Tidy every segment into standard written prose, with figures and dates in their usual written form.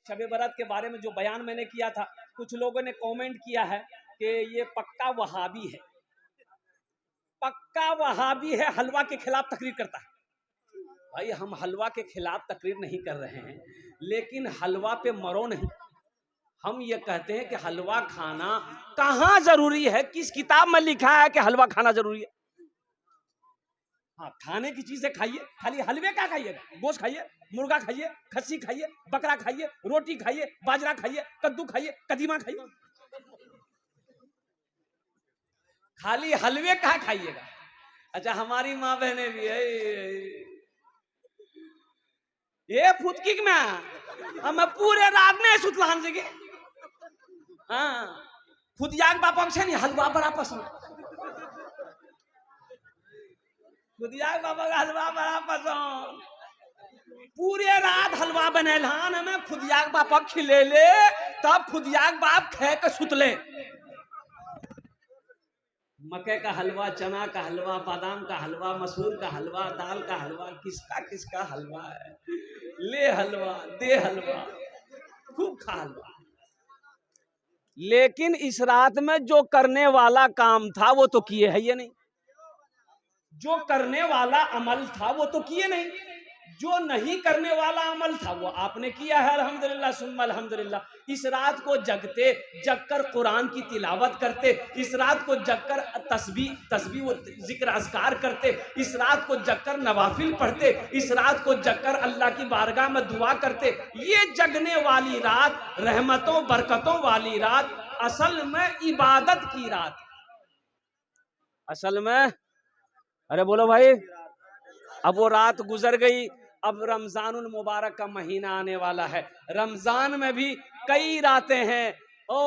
शब बरात के बारे में जो बयान मैंने किया था, कुछ लोगों ने कमेंट किया है कि ये पक्का वहाबी है, पक्का वहाबी है, हलवा के खिलाफ तकरीर करता है। भाई हम हलवा के खिलाफ तकरीर नहीं कर रहे हैं, लेकिन हलवा पे मरो नहीं। हम ये कहते हैं कि हलवा खाना कहाँ जरूरी है, किस किताब में लिखा है कि हलवा खाना जरूरी है? हाँ, खाने की चीजें खाइए, खाली हलवे क्या खाइएगा? गोश्त खाइए, मुर्गा खाइए, खस्सी खाइए, बकरा खाइए, रोटी खाइए, बाजरा खाइए, कद्दू खाइए, कदीमा खाइए, खाली हलवे क्या खाइएगा? अच्छा, हमारी माँ बहने भी है ये फुदकी में हम पूरे रात में सुतलान से हाँ खुदियाक बापा छे नहीं हलवा बड़ा पसंद, खुदियाक बापा का हलवा बड़ा पसंद, पूरे रात हलवा बनेलान हमें खुदियाक बापा खिलेले, तब खुदियाक बाप खे के सुतले। मकई का हलवा, चना का हलवा, बादाम का हलवा, मसूर का हलवा, दाल का हलवा, किसका किसका हलवा है, ले हलवा दे हलवा, खूब खा हलवा। लेकिन इस रात में जो करने वाला काम था वो तो किए है ये नहीं, जो करने वाला अमल था वो तो किए नहीं, जो नहीं करने वाला अमल था वो आपने किया है, अल्हम्दुलिल्लाह सुम्मा अल्हम्दुलिल्लाह। इस रात को जगते जगकर कुरान की तिलावत करते, इस रात को जगकर तस्बीह व जिक्र अज़कार करते, इस रात को जगकर नवाफिल पढ़ते, इस रात को जगकर अल्लाह की बारगाह में दुआ करते। ये जगने वाली रात, रहमतों बरकतों वाली रात, असल में इबादत की रात, असल में। अरे बोलो भाई, अब वो रात गुजर गई, अब रमजानुल मुबारक का महीना आने वाला है। रमजान में भी कई रातें हैं। ओ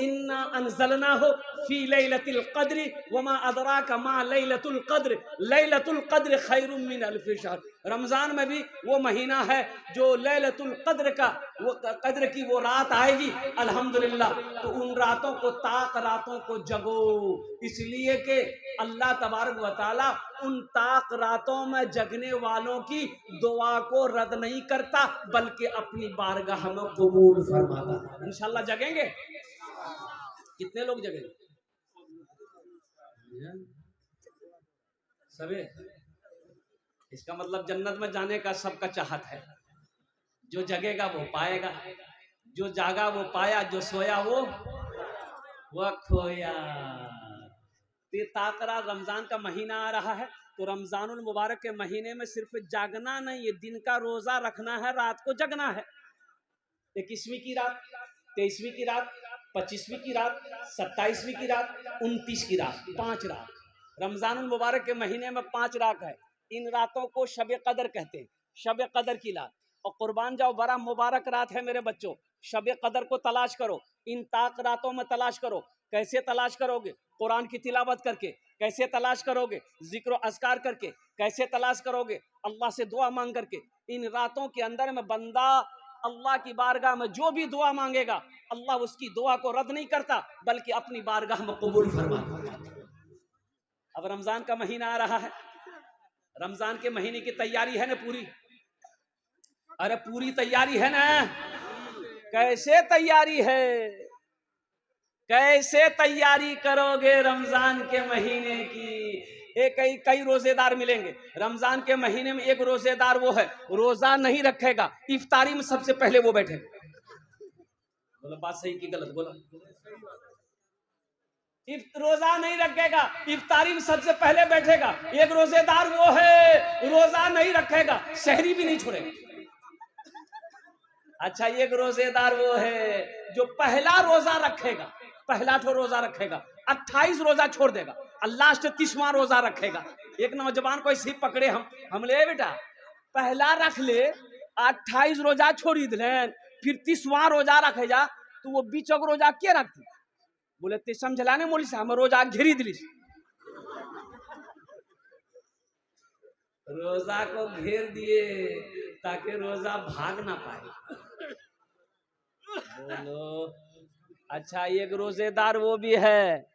इन्ना अनज़लना हो फी लैलतिल क़द्र वमा अदराका मा लैलतुल क़द्र, लैलतुल क़द्र खैरुम मिन अल्फ़ि शहर। रमजान में भी वो महीना है जो लैलतुल क़द्र का, वो कद्र की वो रात आएगी अल्हम्दुलिल्लाह। तो उन रातों को, ताक रातों को जगो, इसलिए कि अल्लाह तबारक व तआला उन ताक रातों में जगने वालों की दुआ को रद्द नहीं करता, बल्कि अपनी बारगाह में कबूल फरमाता है। इंशाअल्लाह जगेंगे। कितने लोग जगेंगे? सभी। इसका मतलब जन्नत में जाने का सबका चाहत है, जो जगेगा वो पाएगा, जो जागा वो पाया, जो सोया वो खोया। ये ताकरा रमजान का महीना आ रहा है, तो रमजानुल मुबारक के महीने में सिर्फ जागना नहीं, ये दिन का रोजा रखना है, रात को जगना है। 21वीं की रात, 23वीं की रात, 25वीं की रात, 27वीं की रात, 29 की रात, 5 रात रमजानुल मुबारक के महीने में 5 रात है। इन रातों को शब कदर कहते हैं, शब कदर की रात। और कुर्बान जाओ, बड़ा मुबारक रात है मेरे बच्चों। शब कदर को तलाश करो, इन ताक रातों में तलाश करो। कैसे तलाश करोगे? कुरान की तिलावत करके। कैसे तलाश करोगे? जिक्र अज़कार करके। कैसे तलाश करोगे? अल्लाह से दुआ मांग करके। इन रातों के अंदर में बंदा अल्लाह की बारगाह में जो भी दुआ मांगेगा, अल्लाह उसकी दुआ को रद्द नहीं करता, बल्कि अपनी बारगाह में कबूल फरमाता है। अब रमजान का महीना आ रहा है, रमजान के महीने की तैयारी है ना पूरी? अरे पूरी तैयारी है ना? कैसे तैयारी है? कैसे तैयारी करोगे रमजान के महीने की? कई रोजेदार मिलेंगे रमजान के महीने में। एक रोजेदार वो है, रोजा नहीं रखेगा, इफ्तारी में सबसे पहले वो बैठेगा। बोलो बात सही की गलत? बोलो। रोजा नहीं रखेगा, इफ्तारी में सबसे पहले बैठेगा। एक रोजेदार वो है, रोजा नहीं रखेगा, शहरी भी नहीं छोड़ेगा। अच्छा, एक रोजेदार वो है जो पहला रोजा रखेगा, पहला तो रोजा रखेगा, 28 रोजा छोड़ देगा, और लास्ट 30वां रोजा रखेगा। एक नौजवान को ऐसे ही पकड़े हम ले बेटा, पहला रख ले, 28 रोजा छोड़ी दे, फिर 30वां रोजा रखे जा, तो वो बीच रोजा क्या रखती? बोले ते समझलाने मोली से हम रोजा घेरी दिली, रोजा को घेर दिए ताकि रोजा भाग ना पाए। बोलो। अच्छा, एक रोजेदार वो भी है,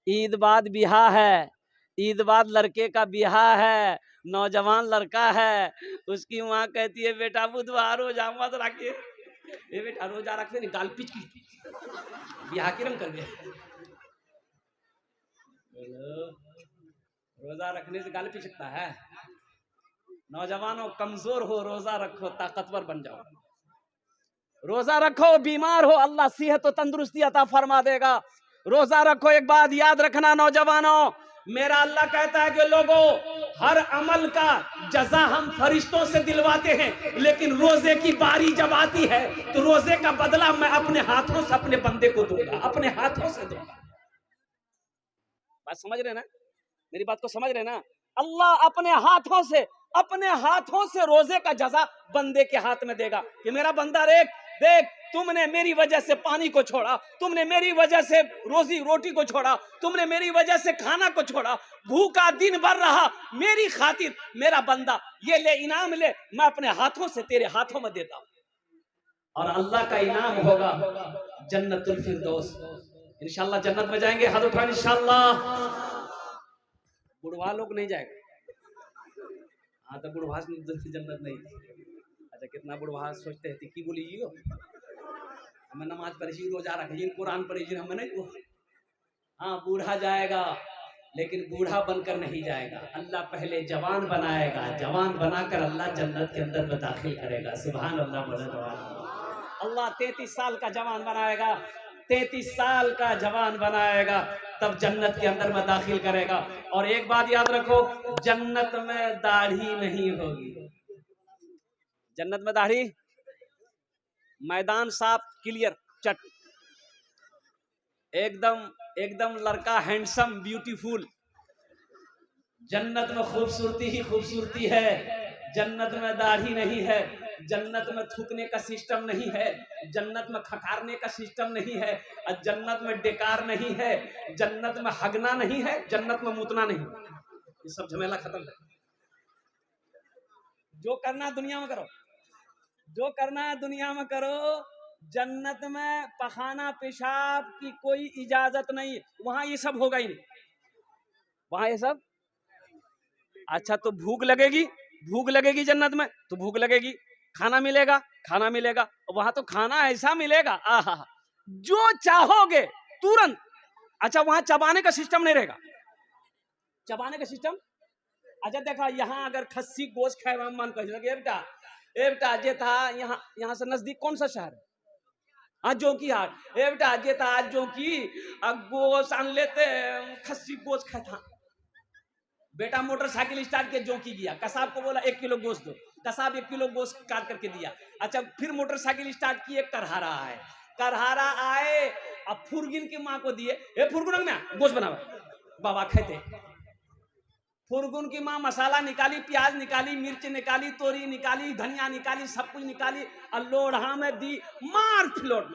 ईद बाद बिहा है, ईद बाद लड़के का बिहा है, नौजवान लड़का है, उसकी माँ कहती है बेटा बुधवार रोजा मत रखिए, ये बेटा रोजा रखते नहीं गाल पिच की ब्याह की रंग कर दिया। रोजा रखने से गाल पिचकता है। नौजवानों कमजोर हो रोजा रखो ताकतवर बन जाओ। रोजा रखो बीमार हो अल्लाह सेहत और तंदुरुस्ती अता फरमा देगा। रोजा रखो। एक बात याद रखना नौजवानों, मेरा अल्लाह कहता है कि लोगों हर अमल का जजा हम फरिश्तों से दिलवाते हैं, लेकिन रोजे की बारी जब आती है तो रोजे का बदला मैं अपने हाथों से अपने बंदे को दूंगा, अपने हाथों से दूंगा। बात समझ रहे ना, मेरी बात को समझ रहे ना। अल्लाह अपने हाथों से रोजे का जजा बंदे के हाथ में देगा कि मेरा बंदा देख तुमने मेरी वजह से पानी को छोड़ा, तुमने मेरी वजह से रोजी रोटी को छोड़ा, तुमने मेरी वजह से खाना को छोड़ा, भूखा दिन भर रहा मेरी खातिर, मेरा बंदा ये ले इनाम ले, मैं अपने हाथों से तेरे हाथों में देता हूं। और अल्लाह का इनाम होगा जन्नतुल फिरदौस। इंशाल्लाह जन्नत में जाएंगे, हाथ उठाएं इंशाल्लाह। बुढ़वा लोग नहीं जाएगा। हाँ तो बुढ़वा जन्नत नहीं। अच्छा कितना बुढ़वा सोचते हैं कि बोली हमें नमाज पढ़ी रोजा रखी कुरान पढ़ी हमें नहीं। हाँ बूढ़ा जाएगा लेकिन बूढ़ा बनकर नहीं जाएगा। अल्लाह पहले जवान बनाएगा, जवान बनाकर अल्लाह जन्नत के अंदर में दाखिल करेगा। सुभान अल्लाह। अल्लाह 33 साल का जवान बनाएगा, 33 साल का जवान बनाएगा, तब जन्नत के अंदर में दाखिल करेगा। और एक बात याद रखो, जन्नत में दाढ़ी नहीं होगी। जन्नत में दाढ़ी, मैदान साफ क्लियर चट, एकदम लड़का हैंडसम ब्यूटीफुल। जन्नत में खूबसूरती ही खूबसूरती है। जन्नत में दाढ़ी नहीं है, जन्नत में थूकने का सिस्टम नहीं है, जन्नत में खकारने का सिस्टम नहीं है, और जन्नत में डेकार नहीं है, जन्नत में हगना नहीं है, जन्नत में मुतना नहीं। ये सब झमेला खत्म है। जो करना दुनिया में करो, जो करना है दुनिया में करो। जन्नत में पखाना पेशाब की कोई इजाजत नहीं, वहां ये सब होगा ही नहीं, वहां ये सब। अच्छा तो भूख लगेगी जन्नत में तो भूख लगेगी, खाना मिलेगा, वहां तो खाना ऐसा मिलेगा आहा जो चाहोगे तुरंत। अच्छा वहां चबाने का सिस्टम नहीं रहेगा, चबाने का सिस्टम। अच्छा देखा यहाँ अगर खस्सी गोश्त खाए मन बेटा बेटा जे था यहाँ से नजदीक कौन सा शहर है? हाँ जोकी हाट। बेटा जे था जोकी गोश्त आन लेते खस्सी गोश्त खाए था। बेटा मोटरसाइकिल स्टार्ट के जोकी गया, कसाब को बोला 1 किलो गोश्त दो, कसाब 1 किलो गोश्त काट करके दिया। अच्छा फिर मोटरसाइकिल स्टार्ट किए, करहारा आए, अब फुरगिन की माँ को दिए, फुरगुन में गोश्त बना बाबा खाते। फुरगुन की माँ मसाला निकाली, प्याज निकाली, मिर्च निकाली, तोरी निकाली, धनिया निकाली, सब कुछ निकाली, और लोढ़ा में दी, मार फिलोट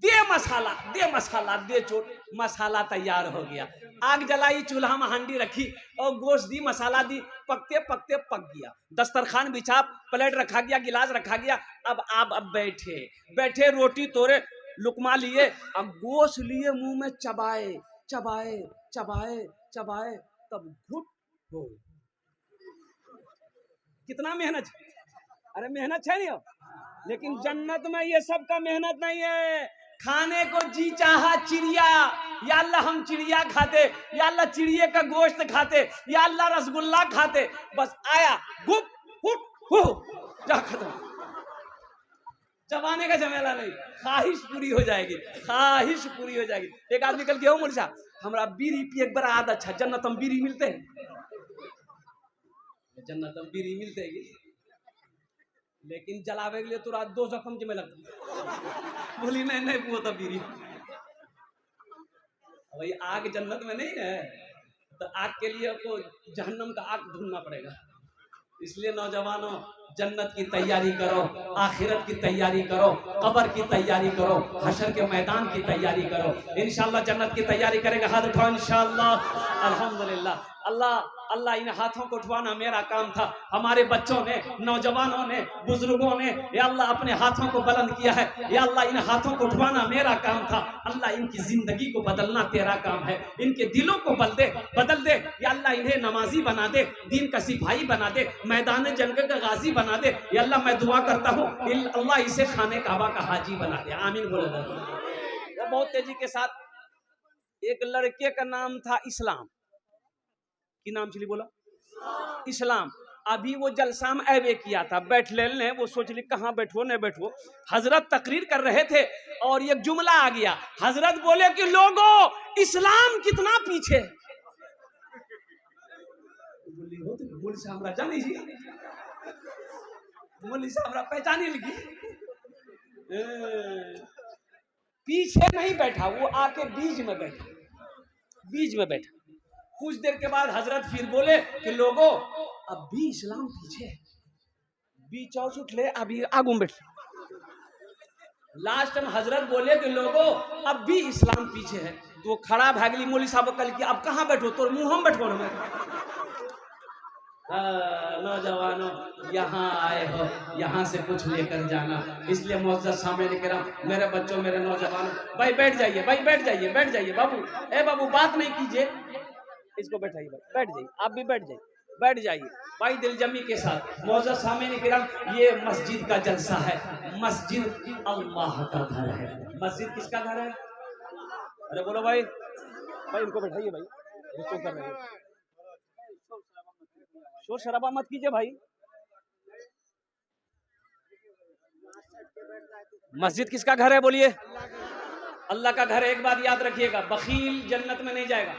दे मसाला दे चोट, मसाला तैयार हो गया। आग जलाई, चूल्हा में हांडी रखी और गोश्त दी, मसाला दी, पकते पक गया। दस्तरखान बिछा, प्लेट रखा गया, गिलास रखा गया। अब आप बैठे रोटी तोड़े, लुकमा लिए, अब गोश्त लिए, मुंह में चबाए, तब घुट हो। कितना मेहनत, अरे मेहनत है नहीं हो, लेकिन जन्नत में ये सब का मेहनत नहीं है। खाने को जी चाहा चिड़िया, या अल्लाह हम चिड़िया खाते, या अल्लाह चिड़िया का गोश्त खाते, या अल्लाह रसगुल्ला खाते, बस आया गुप हुट हो जा खत्म। चबाने का झमेला नहीं, ख्वाहिश पूरी हो जाएगी। एक आदमी कल गया मुझे साहब, हमरा बीड़ी पिए एक बड़ा आदत अच्छा, जन्नत में बीड़ी मिलते हैं, लेकिन जलावे के लिए तो रात 2 जख्म में लगता। बोली नहीं वो तो बीड़ी। वही आग जन्नत में नहीं है, तो आग के लिए आपको जहन्नम का आग ढूंढना पड़ेगा। इसलिए नौजवानों जन्नत की तैयारी करो, आखिरत की तैयारी करो, कब्र की तैयारी करो, हशर के मैदान की तैयारी करो। इंशाअल्लाह जन्नत की तैयारी करेंगे, हाथ उठाओ इंशाअल्लाह। अल्हम्दुलिल्लाह। अल्लाह अल्लाह इन हाथों को उठवाना मेरा काम था। हमारे बच्चों ने, नौजवानों ने, बुजुर्गों ने या अल्लाह अपने हाथों को बुलंद किया है। या अल्लाह इन हाथों को उठवाना मेरा काम था। अल्लाह इनकी जिंदगी को बदलना तेरा काम है। इनके दिलों को बदल दे। या अल्लाह इन्हें नमाजी बना दे, दीन का सिपाही बना दे, मैदान जंग का गाजी बना दे। या अल्लाह मैं दुआ करता हूँ अल्लाह इसे खाने काबा का हाजी बना दे। आमीन बोले। बहुत तेजी के साथ एक लड़के का नाम था इस्लाम। की नाम चली बोला इस्लाम। अभी वो जलसा में ऐवे किया था, बैठ ले वो सोच ली कहाँ बैठो न बैठो। हजरत तकरीर कर रहे थे और एक जुमला आ गया। हजरत बोले कि लोगों इस्लाम कितना पीछे। बोली सामरा जानी जी, बोली सामरा पहचानी लगी। पीछे नहीं बैठा, वो आके बीच में बैठा। कुछ देर के बाद हजरत फिर बोले कि लोगों अब भी इस्लाम पीछे है, बीच उठ ले अभी आगू बैठ। लास्ट में हजरत बोले कि लोगों अब भी इस्लाम पीछे है। तो खड़ा भागली मौली साहब कल की अब कहाँ बैठो, तो मुंह हम बैठो। नौजवानों यहाँ आए हो, यहाँ से कुछ लेकर जाना। इसलिए मुअज़्ज़ज़ सामईन किराम, मेरे बच्चों, मेरे नौजवानों, भाई बैठ जाइए, भाई बैठ जाइए बाबू। ए बाबू बात नहीं कीजिए, इसको बैठाइए भाई, बैठ जाइए, आप भी बैठ जाइए भाई दिलजमी के साथ। मुअज़्ज़ज़ सामईन किराम, ये मस्जिद का जलसा है। मस्जिद अल्लाह का घर है। मस्जिद किसका घर है? अरे बोलो भाई, इनको बैठाइए भाई, गुफ्तगू कर रहे हैं। शोर शराबा मत कीजिए भाई। मस्जिद किसका घर है बोलिए? अल्लाह का घर है। एक बात याद रखिएगा, बखील जन्नत में नहीं जाएगा।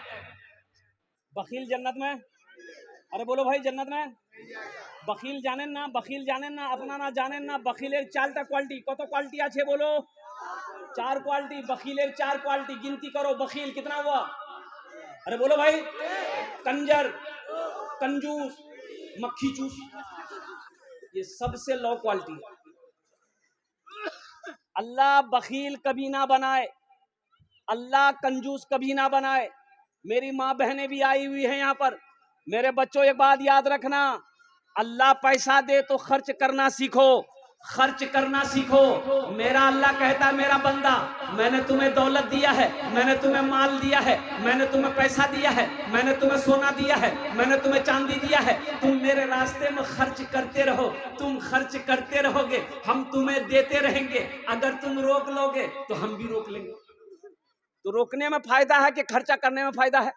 बखील जन्नत में, अरे बोलो भाई, जन्नत में बखील जाने ना, अपना ना जाने ना। बखीलेर 4टा क्वालिटी, कत क्वालिटी आछे बोलो? 4 क्वालिटी। बखीलेर 4 क्वालिटी गिनती करो। बखील कितना हुआ? अरे बोलो भाई, कंजर, कंजूस, मक्खी चूस, ये सबसे लो क्वालिटी है। अल्लाह बखील कभी ना बनाए, अल्लाह कंजूस कभी ना बनाए। मेरी माँ बहनें भी आई हुई हैं यहाँ पर। मेरे बच्चों एक बात याद रखना, अल्लाह पैसा दे तो खर्च करना सीखो। मेरा अल्लाह कहता है, मेरा बंदा, मैंने तुम्हें दौलत दिया है, मैंने तुम्हें माल दिया है, मैंने तुम्हें पैसा दिया है, मैंने तुम्हें सोना दिया है, मैंने तुम्हें चांदी दिया है। तुम मेरे रास्ते में खर्च करते रहो, तुम खर्च करते रहोगे, हम तुम्हें देते रहेंगे। अगर तुम रोक लोगे तो हम भी रोक लेंगे। तो रोकने में फायदा है कि खर्चा करने में फायदा है?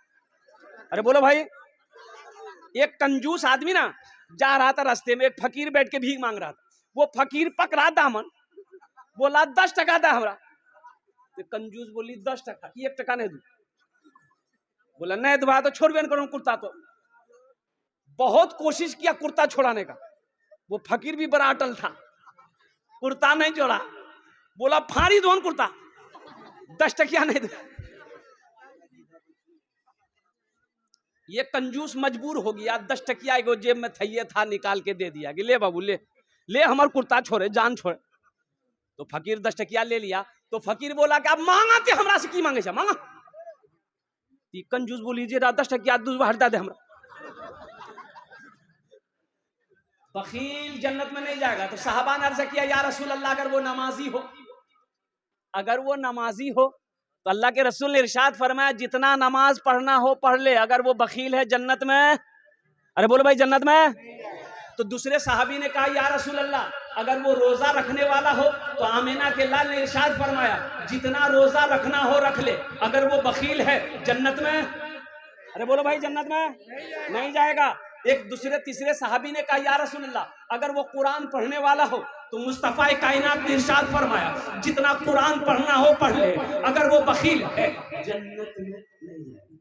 अरे बोलो भाई। एक कंजूस आदमी ना जा रहा था, रास्ते में एक फकीर बैठ के भीख मांग रहा था। वो फकीर पकड़ा दामन, बोला 10 टका दा हमरा। तो कंजूस बोली 10 टका, 1 टका नहीं दूं। बोला नहीं दुआ तो छोड़ भी करूं कुर्ता। तो बहुत कोशिश किया कुर्ता छोड़ाने का, वो फकीर भी बड़ा अटल था, कुर्ता नहीं छोड़ा। बोला फाड़ी दो कुर्ता, 10 टकिया नहीं दूं। ये कंजूस मजबूर हो गया, 10 टकिया एगो जेब में था निकाल के दे दिया कि ले बाबू ले हमार कुर्ता छोड़े, जान छोड़े। तो फकीर 10 टकिया ले लिया। तो फकीर बोला कि अब मांगा ते हमरा से की मांगे छे, मांगा। कंजूस बोली जे 10 टकिया दूसरा हटा दे हमरा। बखील जन्नत में नहीं जाएगा। तो साहबा ने अर्ज किया, या रसूल अल्लाह, अगर वो नमाजी हो तो अल्लाह के रसूल ने इरशाद फरमाया, जितना नमाज पढ़ना हो पढ़ ले, अगर वो बखील है जन्नत में। अरे बोलो भाई, जन्नत में। तो दूसरे साहबी ने कहा, या रसूल अल्लाह, अगर वो रोजा रखने वाला हो तो आमिना के लाल ने इरशाद फरमाया, जितना रोजा रखना हो रख ले, अगर वो बखील है जन्नत में। अरे बोलो भाई, जन्नत में नहीं जाएगा। एक दूसरे तीसरे साहबी ने कहा, या रसूल अल्लाह, अगर वो कुरान पढ़ने वाला हो तो मुस्तफा कायनात ने इरशाद फरमाया, जितना कुरान पढ़ना हो पढ़ ले, अगर वो बखील है जन्नत में नहीं जाएगा।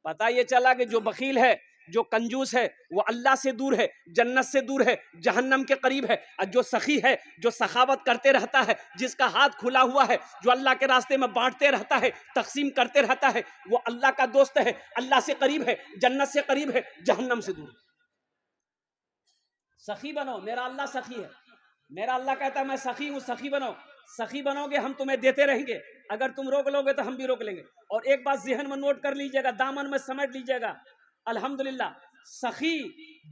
पता ये चला कि जो बखील है, जो कंजूस है, वो अल्लाह से दूर है, जन्नत से दूर है, जहन्नम के करीब है। और जो सखी है, जो सखावत करते रहता है, जिसका हाथ खुला हुआ है, जो अल्लाह के रास्ते में बांटते रहता है, तकसीम करते रहता है, वो अल्लाह का दोस्त है, अल्लाह से करीब है, जन्नत से करीब है, जहन्नम से दूर। सखी बनो, मेरा अल्लाह सखी है। मेरा अल्लाह कहता है मैं सखी हूँ, सखी बनो। सखी बनोगे हम तुम्हें देते रहेंगे, अगर तुम रोक लोगे तो हम भी रोक लेंगे। और एक बात ज़हन में नोट कर लीजिएगा, दामन में समेट लीजिएगा, अल्हम्दुलिल्लाह सखी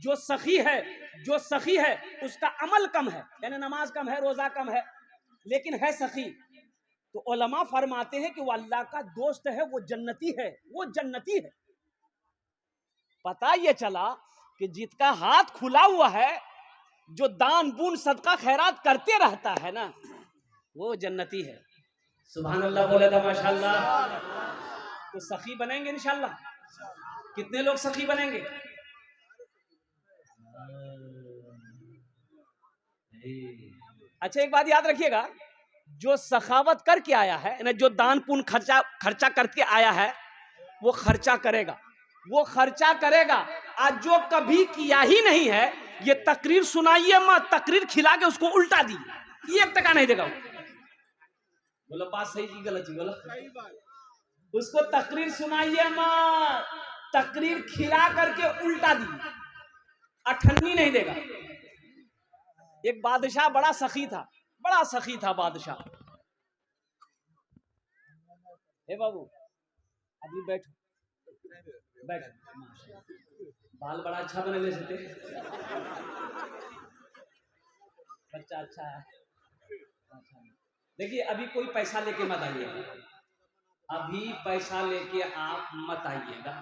जो सखी है उसका अमल कम है, यानी नमाज कम है, रोजा कम है, लेकिन है सखी, तो उलमा फरमाते हैं कि वो अल्लाह का दोस्त है, वो जन्नती है, वो जन्नती है। पता ये चला कि जिसका हाथ खुला हुआ है, जो दान पुण्य सदका खैरात करते रहता है ना, वो जन्नती है। सुभान अल्लाह बोले तो माशाअल्लाह। तो सखी बनेंगे इंशाअल्लाह। कितने लोग सखी बनेंगे? अच्छा एक बात याद रखिएगा, जो सखावत करके आया है ना, जो दान पुण्य खर्चा करके आया है, वो खर्चा करेगा। आज जो कभी किया ही नहीं है, ये तकरीर सुनाइए मत, तकरीर खिला के उसको उल्टा दी, ये 1 टका नहीं देगा। बोलो बात सही की गलत? बोलो उसको तकरीर सुनाइए मत, तकरीर खिला करके उल्टा दी, अठन्नी नहीं देगा। एक बादशाह बड़ा सखी था बादशाह। हे बाबू अभी बैठो, बाल बड़ा अच्छा बने ले सकते, बच्चा अच्छा है। देखिए अभी कोई पैसा लेके मत आइएगा, अभी पैसा लेके आप मत आइएगा,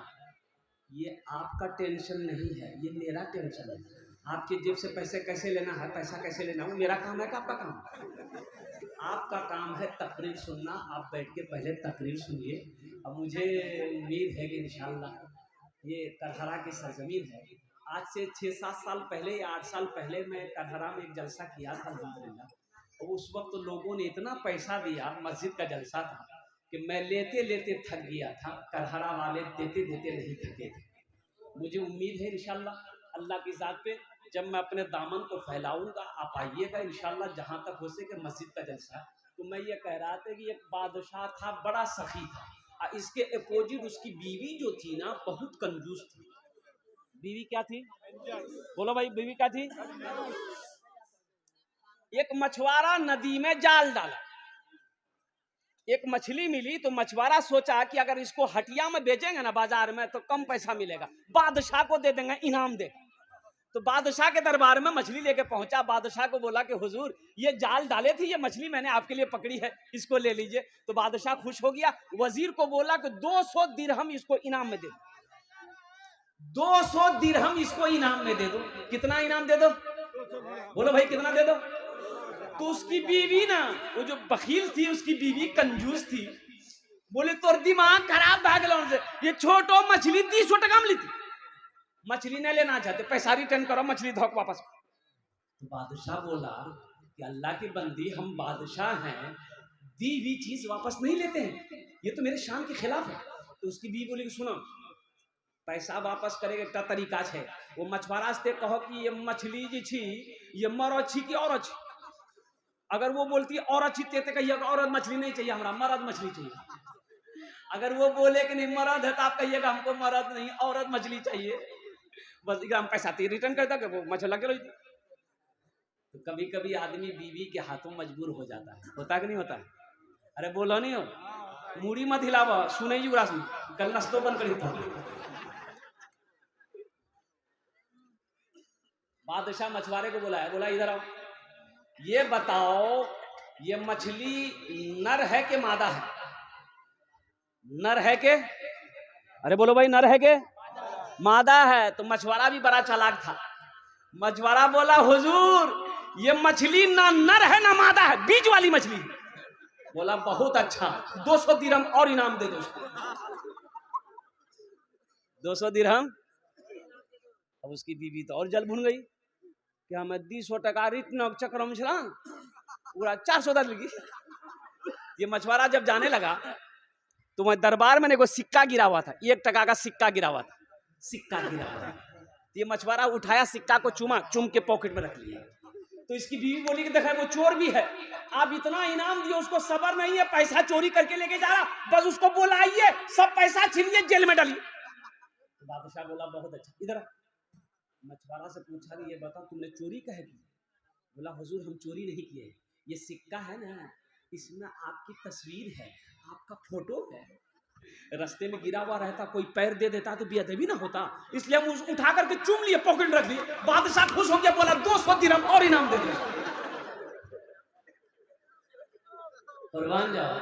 ये आपका टेंशन नहीं है, ये मेरा टेंशन है। आपकी जेब से पैसे कैसे लेना है, पैसा कैसे लेना है, वो मेरा काम है कि आपका काम है? आपका काम है तकरीर सुनना। आप बैठ के पहले तकरीर सुनिए। अब मुझे उम्मीद है कि इंशाअल्लाह ये करहरा की सरजमीन है। आज से 6-7 साल पहले या 8 साल पहले मैं करहरा में एक जलसा किया था अल्हम्दुलिल्लाह, और उस वक्त तो लोगों ने इतना पैसा दिया, मस्जिद का जलसा था, कि मैं लेते लेते थक गया था, करहरा वाले देते देते नहीं थके थे। मुझे उम्मीद है इंशाअल्लाह अल्लाह की ज़ात पे, जब मैं अपने दामन को फैलाऊंगा आप आइएगा इंशाअल्लाह, जहाँ तक हो सके मस्जिद का जलसा। तो मैं ये कह रहा था कि एक बादशाह था, बड़ा सखी था, और इसके अपोजिट उसकी बीवी जो थी ना, बहुत कंजूस थी। बीवी क्या थी? बोलो भाई, बीवी क्या थी? एक मछुआरा नदी में जाल डाला, एक मछली मिली, तो मछुआरा सोचा कि अगर इसको हटिया में बेचेंगे ना बाजार में तो कम पैसा मिलेगा, बादशाह को दे देंगे, इनाम दे। तो बादशाह के दरबार में मछली लेके पहुंचा, बादशाह को बोला कि हुजूर ये जाल डाले थी, ये मछली मैंने आपके लिए पकड़ी है, इसको ले लीजिए। तो बादशाह खुश हो गया, वजीर को बोला कि 200 दिरहम इसको इनाम में दे दो, 200 दिरहम इसको इनाम में दे दो। कितना इनाम दे दो? बोलो भाई कितना दे दो? तो उसकी बीवी ना, वो जो बखील थी, उसकी बीवी कंजूस थी, बोले तोर दिमाग खराब भाग लो से, ये छोटो मछली 300 टका में ली थी, मछली नहीं लेना चाहते, पैसा रिटर्न करो, मछली धोक वापस। तो बादशाह बोला कि अल्लाह की बंदी, हम बादशाह हैं, दी हुई चीज वापस नहीं लेते हैं, ये तो मेरे शान के खिलाफ है। तो उसकी बीवी बोली कि सुनो, पैसा वापस करेगा एक तरीका है, वो मछुआरा से कहो कि ये मछली जी छी, ये मर अच्छी की और अच्छी। अगर वो बोलती और अच्छी ते कहिएगा औरत मछली नहीं चाहिए, हमारा मर्द मछली चाहिए। अगर वो बोले कि नहीं मर्द है, तो आप कहिएगा हमको मर्द नहीं औरत मछली चाहिए, बस हम पैसा रिटर्न करता कि वो मछला के। तो कभी कभी आदमी बीवी के हाथों मजबूर हो जाता है, होता कि नहीं होता? अरे बोलो नहीं हो, मूड़ी मत हिलावा, सुने युवराज कल नस्तो बंद करी था। बादशाह मछुआरे को बुलाया, बोला इधर आओ, ये बताओ ये मछली नर है के मादा है? नर है के? अरे बोलो भाई, नर है के मादा है? तो मछुआरा भी बड़ा चालाक था, मछुआरा बोला हुजूर ये मछली ना नर है ना मादा है, बीज वाली मछली। बोला बहुत अच्छा, 200 दिरहम और इनाम दे दो उसको। 200 दिरहम। अब उसकी बीवी तो और जल भुन गई कि हमें 200 टका रिटर्न चक्र में छला पूरा 400 दर लगी। ये मछुआरा जब जाने लगा तो मैं दरबार में को सिक्का गिरा हुआ था, 1 टका का सिक्का गिरा हुआ था, सिक्का गिरा हुआ था। तो ये मछुआरा उठाया, सिक्का को चूम के पॉकेट में रख लिया। तो इसकी बीवी बोली कि देखा वो चोर भी है, आप इतना इनाम दिए उसको सबर नहीं है, पैसा चोरी करके लेके जा रहा, बस उसको बुलाइए, सब पैसा छीनिए, जेल में डालिए। तो बादशाह बोला बहुत अच्छा, इधर मछुआरा से पूछा कि ये बताओ तुमने चोरी कहे की? बोला हुजूर हम चोरी नहीं किए, ये सिक्का है ना, इसमें आपकी तस्वीर है, आपका फोटो है, रास्ते में गिरा हुआ रहता, कोई पैर दे देता तो बेअदबी ना होता, इसलिए हम उठा करके चूम लिए, पॉकेट रख लिए। बादशाह खुश हो गया, बोला 200 दिरहम और इनाम दे दिया। कुर्बान जाओ,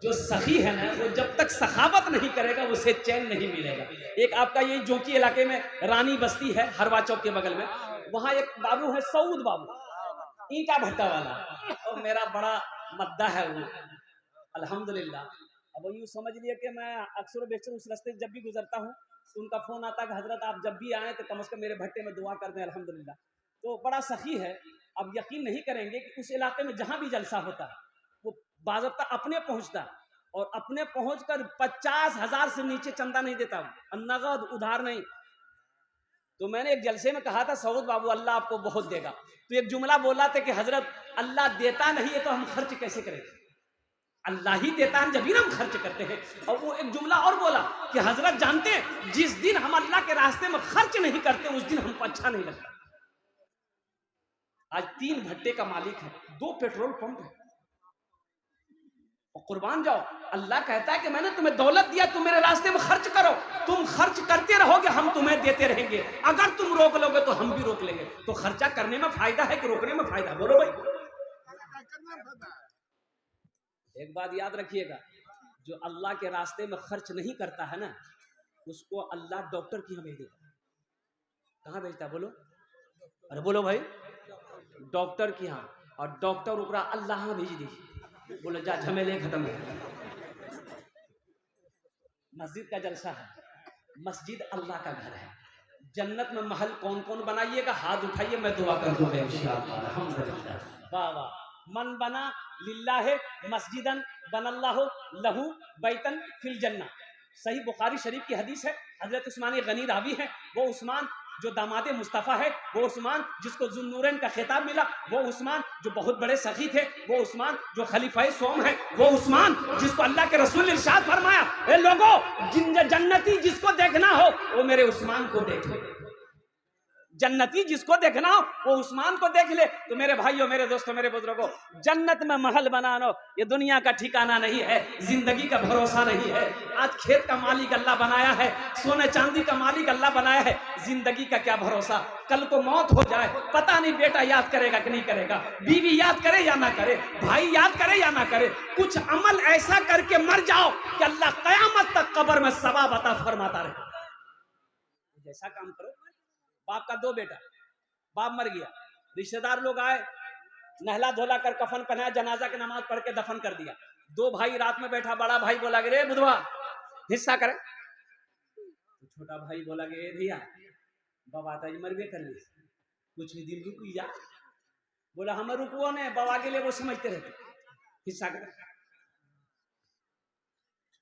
जो सखी है ना, वो जब तक सखावत नहीं करेगा उसे चैन नहीं मिलेगा। एक आपका यही जोकी इलाके में रानी बस्ती है, हरवा चौक के बगल में, वहां एक बाबू है सऊद बाबू, ईंटा भट्टा वाला, और मेरा बड़ा मद्दा है वो, अल्हम्दुलिल्लाह। अब यूँ समझ लिया कि मैं अक्सर बेशतर उस रास्ते जब भी गुजरता हूँ तो उनका फ़ोन आता है कि हजरत आप जब भी आएँ तो कम से कम मेरे भट्टे में दुआ कर दें, अल्हम्दुलिल्लाह। तो बड़ा सखी है। अब यकीन नहीं करेंगे कि उस इलाके में जहाँ भी जलसा होता है वो बाज़ाब्ता अपने पहुँचता है, और अपने पहुँच कर 50,000 से नीचे चंदा नहीं देता, नगद उधार नहीं। तो मैंने एक जलसे में कहा था, सऊद बाबू अल्लाह आपको बहुत देगा, तो एक जुमला बोला था कि हजरत अल्लाह देता नहीं है तो हम खर्च कैसे करेंगे, अल्लाह ही देता है जब भी हम खर्च करते हैं। और वो एक जुमला और बोला कि हजरत जानते हैं जिस दिन हम अल्लाह के रास्ते में खर्च नहीं करते उस दिन हमको अच्छा नहीं लगता। आज 3 भट्टे का मालिक है, 2 पेट्रोल पंप है, और कुर्बान जाओ, अल्लाह कहता है कि मैंने तुम्हें दौलत दिया, तुम मेरे रास्ते में खर्च करो, तुम खर्च करते रहोगे हम तुम्हें देते रहेंगे, अगर तुम रोक लोगे तो हम भी रोक लेंगे। तो खर्चा करने में फायदा है कि रोकने में फायदा? बोलो भाई। एक बात याद रखिएगा, जो अल्लाह के रास्ते में खर्च नहीं करता है ना, उसको अल्लाह डॉक्टर की यहाँ भेज देता। कहाँ भेजता बोलो? अरे बोलो भाई, डॉक्टर की यहाँ, और डॉक्टर उपरा अल्लाह भेज दीजिए, बोले जा झमेले खत्म है। मस्जिद का जलसा है, मस्जिद अल्लाह का घर है, जन्नत में महल कौन कौन बनाइएगा, हाथ उठाइए, मैं दुआ कर दूंगा इंशाअल्लाह। वाह वाह। मन बना लिल्लाह मस्जिदन बनल्लाहु लहू बैतन फिल जन्ना, सही बुखारी शरीफ की हदीस है। हजरत उस्मान गनी रावी है, वो उस्मान जो दामाद मुस्तफ़ा है, वो उस्मान जिसको जुन्नूरैन का खिताब मिला, वो उस्मान जो बहुत बड़े सखी थे, वो उस्मान जो खलीफा सोम है, वो उस्मान जिसको अल्लाह के रसूल ने इरशाद फरमाया, ए लोगों जन्नती जिसको देखना हो वो मेरे उस्मान को देखो, जन्नती जिसको देखना हो वो उस्मान को देख ले। तो मेरे भाइयों, मेरे दोस्तों, मेरे बुजुर्गों, जन्नत में महल बनाना ये दुनिया का ठिकाना नहीं है, जिंदगी का भरोसा नहीं है। आज खेत का मालिक अल्लाह बनाया है, सोने चांदी का मालिक अल्लाह बनाया है, जिंदगी का क्या भरोसा, कल को मौत हो जाए पता नहीं बेटा याद करेगा कि नहीं करेगा, बीवी याद करे या ना करे, भाई याद करे या ना करे। कुछ अमल ऐसा करके मर जाओ कि अल्लाह कयामत तक कब्र में सवाब अता फरमाता रहे। जैसा काम करो। बाप का 2 बेटा, बाप मर गया, रिश्तेदार लोग आए, नहला धोला कर कफन पहनाया, जनाजा की नमाज पढ़ के दफन कर दिया। 2 भाई रात में बैठा, बड़ा भाई बोला कि रे बुधवा हिस्सा करे, तो छोटा भाई बोला कि भैया बाबा तो मरबे कर ली, कुछ भी दिन रुक जा। बोला हमें रुकवो ने, बाबा के लिए वो समझते रहते, हिस्सा करे।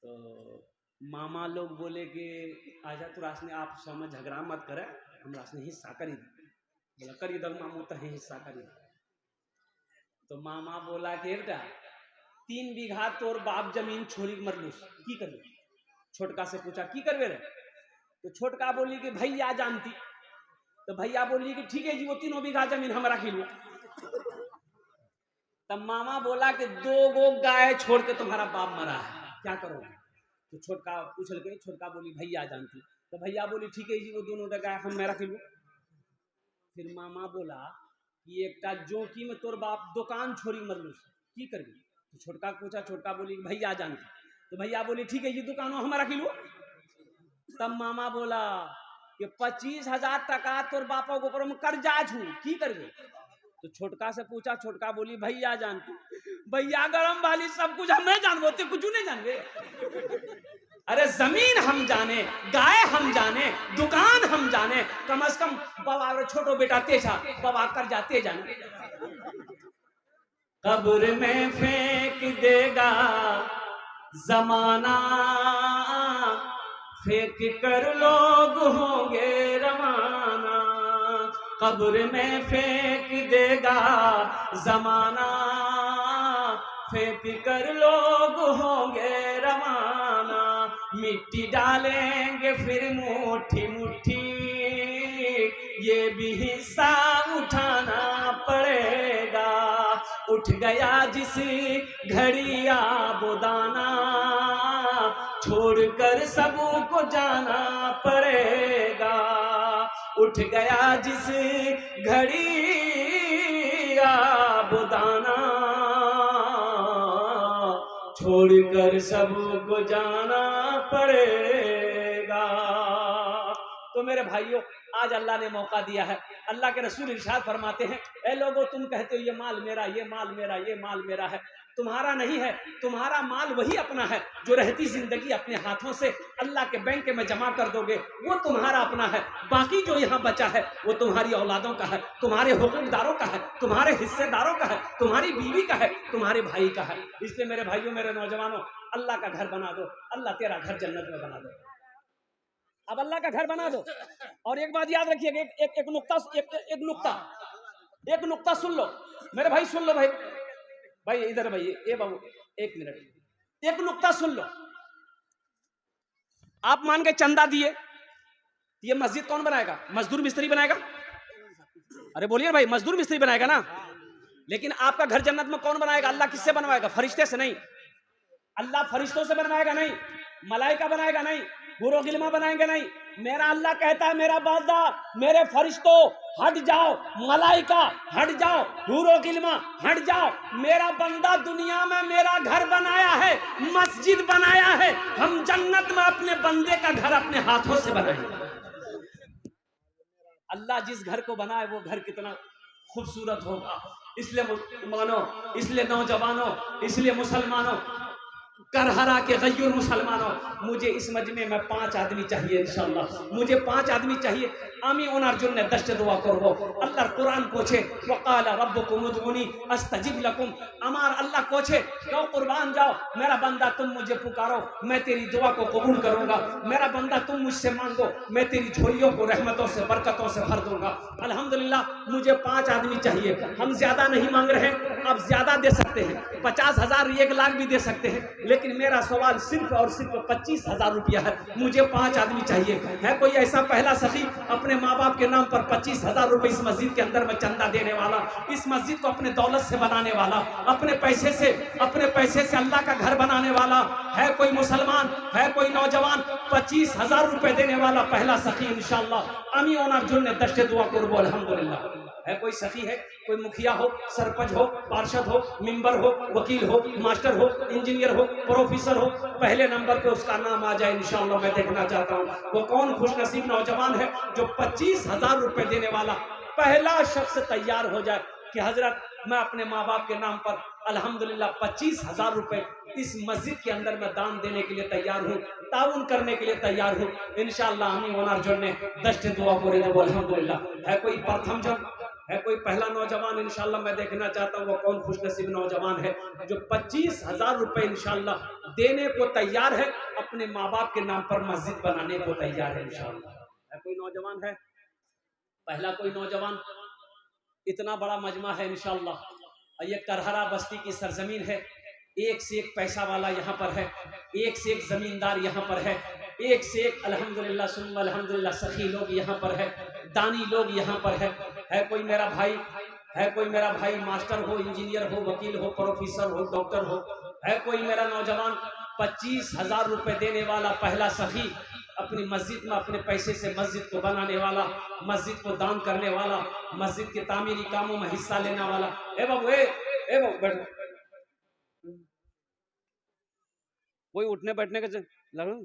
तो मामा लोग बोले कि आजा तो रासने आप समझ झगड़ा मत करे, हम रासने हिस्सा करी। बोला करी दो मामू तो हिस्सा करी। तो मामा बोला कि बेटा 3 बीघा तोर बाप जमीन छोड़ी मरलूस की कर, छोटका से पूछा की करवे रे, तो छोटका बोली कि भैया जानती, तो भैया बोली कि ठीक है जी वो 3 बीघा जमीन हम रख लो। तब मामा बोला कि 2 गाय छोड़ के तुम्हारा बाप मरा है, क्या करोगे? तो छोटका पूछ लगे, छोटका बोली भैया जानती, तो भैया बोली ठीक है जी वो दोनों गाय हम मैं रख लूँ। फिर मामा बोला कि एकटा जोकी में तोर बाप दुकान छोड़ी मरलू की करबी, तो छोटका पूछा, छोटका बोली भैया जानती, तो भैया बोली ठीक है ये दुकानों हम रख लूँ। तब मामा बोला कि 25,000 टका तोर बापा के ऊपर में कर्जा छू की करबी, तो छोटका से पूछा, छोटका बोली भैया जानती, भैया गरम वाली सब कुछ हम नहीं जानबो, ते कुछ नहीं जानबे। अरे जमीन हम जाने, गाय हम जाने, दुकान हम जाने, कम से कम बाबा छोटो बेटा तेजा बाबा कर जाते जाने। कब्र में फेंक देगा जमाना, फेंक कर लोग होंगे रवाना, कब्र में फेंक देगा जमाना, फेंक कर लोग होंगे रवाना, मिट्टी डालेंगे फिर मुट्ठी मुट्ठी, ये भी हिस्सा उठाना पड़ेगा, उठ गया जिस घड़िया बुदाना, छोड़कर सबको जाना पड़ेगा। उठ गया जिस घड़ी आबुदाना, छोड़कर सबको जाना पड़ेगा। तो मेरे भाइयों, आज अल्लाह ने मौका दिया है। अल्लाह के रसूल इरशाद फरमाते हैं, ए लोगों, तुम कहते हो ये माल मेरा, ये माल मेरा, ये माल मेरा है। तुम्हारा नहीं है, तुम्हारा माल वही अपना है जो रहती जिंदगी अपने हाथों से अल्लाह के बैंक में जमा कर दोगे, वो तुम्हारा अपना है। बाकी जो यहाँ बचा है वो तुम्हारी औलादों का है, तुम्हारे हुकूमदारों का है, तुम्हारे हिस्सेदारों का है, तुम्हारी बीवी का है, तुम्हारे भाई का है। इसलिए मेरे भाइयों, मेरे नौजवानों, अल्लाह का घर बना दो, अल्लाह तेरा घर जन्नत में बना दो। अब अल्लाह का घर बना दो। और एक बात याद रखिएगा, एक नुक्ता सुन लो मेरे भाई, सुन लो भाई इधर भाई, ए बाबू एक मिनट, एक नुक्ता सुन लो। आप मान के चंदा दिए, ये मस्जिद कौन बनाएगा? मजदूर मिस्त्री बनाएगा? अरे बोलिए भाई, मजदूर मिस्त्री बनाएगा ना। लेकिन आपका घर जन्नत में कौन बनाएगा? अल्लाह किससे बनवाएगा? फरिश्ते से नहीं। अल्लाह फरिश्तों से बनवाएगा नहीं, मलाइका बनाएगा नहीं, हुरो गिल्मा बनाएंगे नहीं। मेरा अल्लाह कहता है, मेरा बादा, मेरे फरिश्तों हट जाओ, मलाइका हट जाओ, हुरो गिल्मा हट जाओ। मेरा बंदा दुनिया में मेरा घर बनाया है, मस्जिद बनाया है। हम जन्नत में अपने बंदे का घर अपने हाथों से बनाएंगे। अल्लाह जिस घर को बनाए वो घर कितना खूबसूरत होगा। इसलिए मानो, इसलिए नौजवानों, इसलिए मुसलमानों, करहरा के गय्यूर मुसलमानों, मुझे इस मजमे में 5 आदमी चाहिए इंशाअल्लाह। मुझे 5 आदमी चाहिए। आमी ओनार जुन्ने दश्त दुआ करबो। अल्लाह कुरान कोछे, वकाला रब्बुकुम उदउनी अस्तजिब लकुम। अमार अल्लाह कोछे, क्यों कुर्बान जाओ मेरा बंदा, तुम मुझे पुकारो, मैं तेरी दुआ को कबूल करूंगा। मेरा बंदा, तुम मुझसे मांगो, मैं तेरी झोलियों को रहमतों से, बरकतों से भर दूंगा। अल्हम्दुलिल्लाह, मुझे 5 आदमी चाहिए। हम ज्यादा नहीं मांग रहे, आप ज्यादा दे सकते हैं, 50,000, 1 लाख भी दे सकते हैं, लेकिन मेरा सवाल सिर्फ और सिर्फ 25,000 रुपया है। मुझे 5 आदमी चाहिए। है कोई ऐसा पहला सखी अपने माँ बाप के नाम पर 25,000 रुपए इस मस्जिद के अंदर में चंदा देने वाला, इस मस्जिद को अपने दौलत से बनाने वाला, अपने पैसे से अल्लाह का घर बनाने वाला? है कोई मुसलमान, है कोई नौजवान 25,000 रुपए देने वाला? पहला सखी इंशाअल्लाह अमी ओनार जुन्ने दश्ते दुआ करबो। अल्हम्दुलिल्लाह। है कोई सखी है, कोई मुखिया हो, सरपंच हो, पार्षद हो, मेंबर हो, वकील हो, मास्टर हो, इंजीनियर हो, प्रोफेसर हो, पहले नंबर पे उसका नाम आ जाए इंशाअल्लाह। मैं देखना चाहता हूँ वो कौन खुशनसीब नौजवान है जो 25,000 रुपए देने वाला पहला शख्स तैयार हो जाए कि हजरत, मैं अपने माँ बाप के नाम पर अल्हम्दुलिल्लाह 25,000 रुपए इस मस्जिद के अंदर मैं दान देने के लिए तैयार हूँ, ताउन करने के लिए तैयार हूँ इंशाअल्लाह। हमी ओनार जोड़ने दश्त दुआ को अल्हम्दुलिल्लाह। है कोई प्रथम जन, है कोई पहला नौजवान? इंशाअल्लाह मैं देखना चाहता हूँ वो कौन खुशनसीब नौजवान है जो 25,000 रुपए इंशाअल्लाह देने को तैयार है, अपने माँ बाप के नाम पर मस्जिद बनाने को तैयार है इंशाअल्लाह। है कोई नौजवान? है पहला कोई नौजवान? इतना बड़ा मजमा है इंशाअल्लाह। ये करहरा बस्ती की सरजमीन है, एक से एक पैसा वाला यहाँ पर है, एक से एक जमींदार यहाँ पर है, एक से एक अल्हम्दुलिल्लाह सुम्मा अल्हम्दुलिल्लाह सखी लोग यहाँ पर है, दानी लोग यहाँ पर है। है कोई मेरा भाई, है कोई मेरा भाई मास्टर हो, इंजीनियर हो, वकील हो, प्रोफेसर हो, डॉक्टर हो? है कोई मेरा नौजवान 25,000 रुपए देने वाला पहला सखी, अपनी मस्जिद में अपने पैसे से मस्जिद को बनाने वाला, मस्जिद को दान करने वाला, मस्जिद के तामीरी कामों में हिस्सा लेने वाला? ए बाबू, ए बाबू बैठो, कोई उठने बैठने के लगलो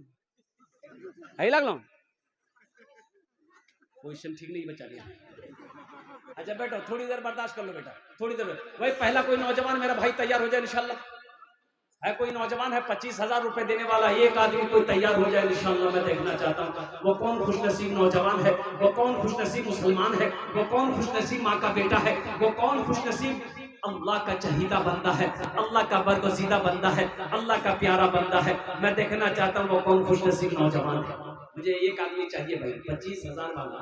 पोजिशन ठीक नहीं बचा लिया। अच्छा बैठो, थोड़ी देर बर्दाश्त कर लो बेटा, थोड़ी देर। भाई पहला कोई नौजवान मेरा भाई तैयार हो जाए इंशाअल्लाह। है कोई नौजवान है 25,000 रुपए देने वाला? एक आदमी कोई तैयार हो जाए इंशाअल्लाह। मैं देखना चाहता हूँ वो कौन खुशनसीब नौजवान है, वो कौन खुशनसीब मुसलमान है, वो कौन खुशनसीब माँ का बेटा है, वो कौन खुशनसीब अल्लाह का चहीदा बंदा है, अल्लाह का बरगज़ीदा बंदा है, अल्लाह का प्यारा बंदा है। मैं देखना चाहता हूँ वो कौन खुशनसीब नौजवान है। मुझे एक आदमी चाहिए भाई, 25,000 वाला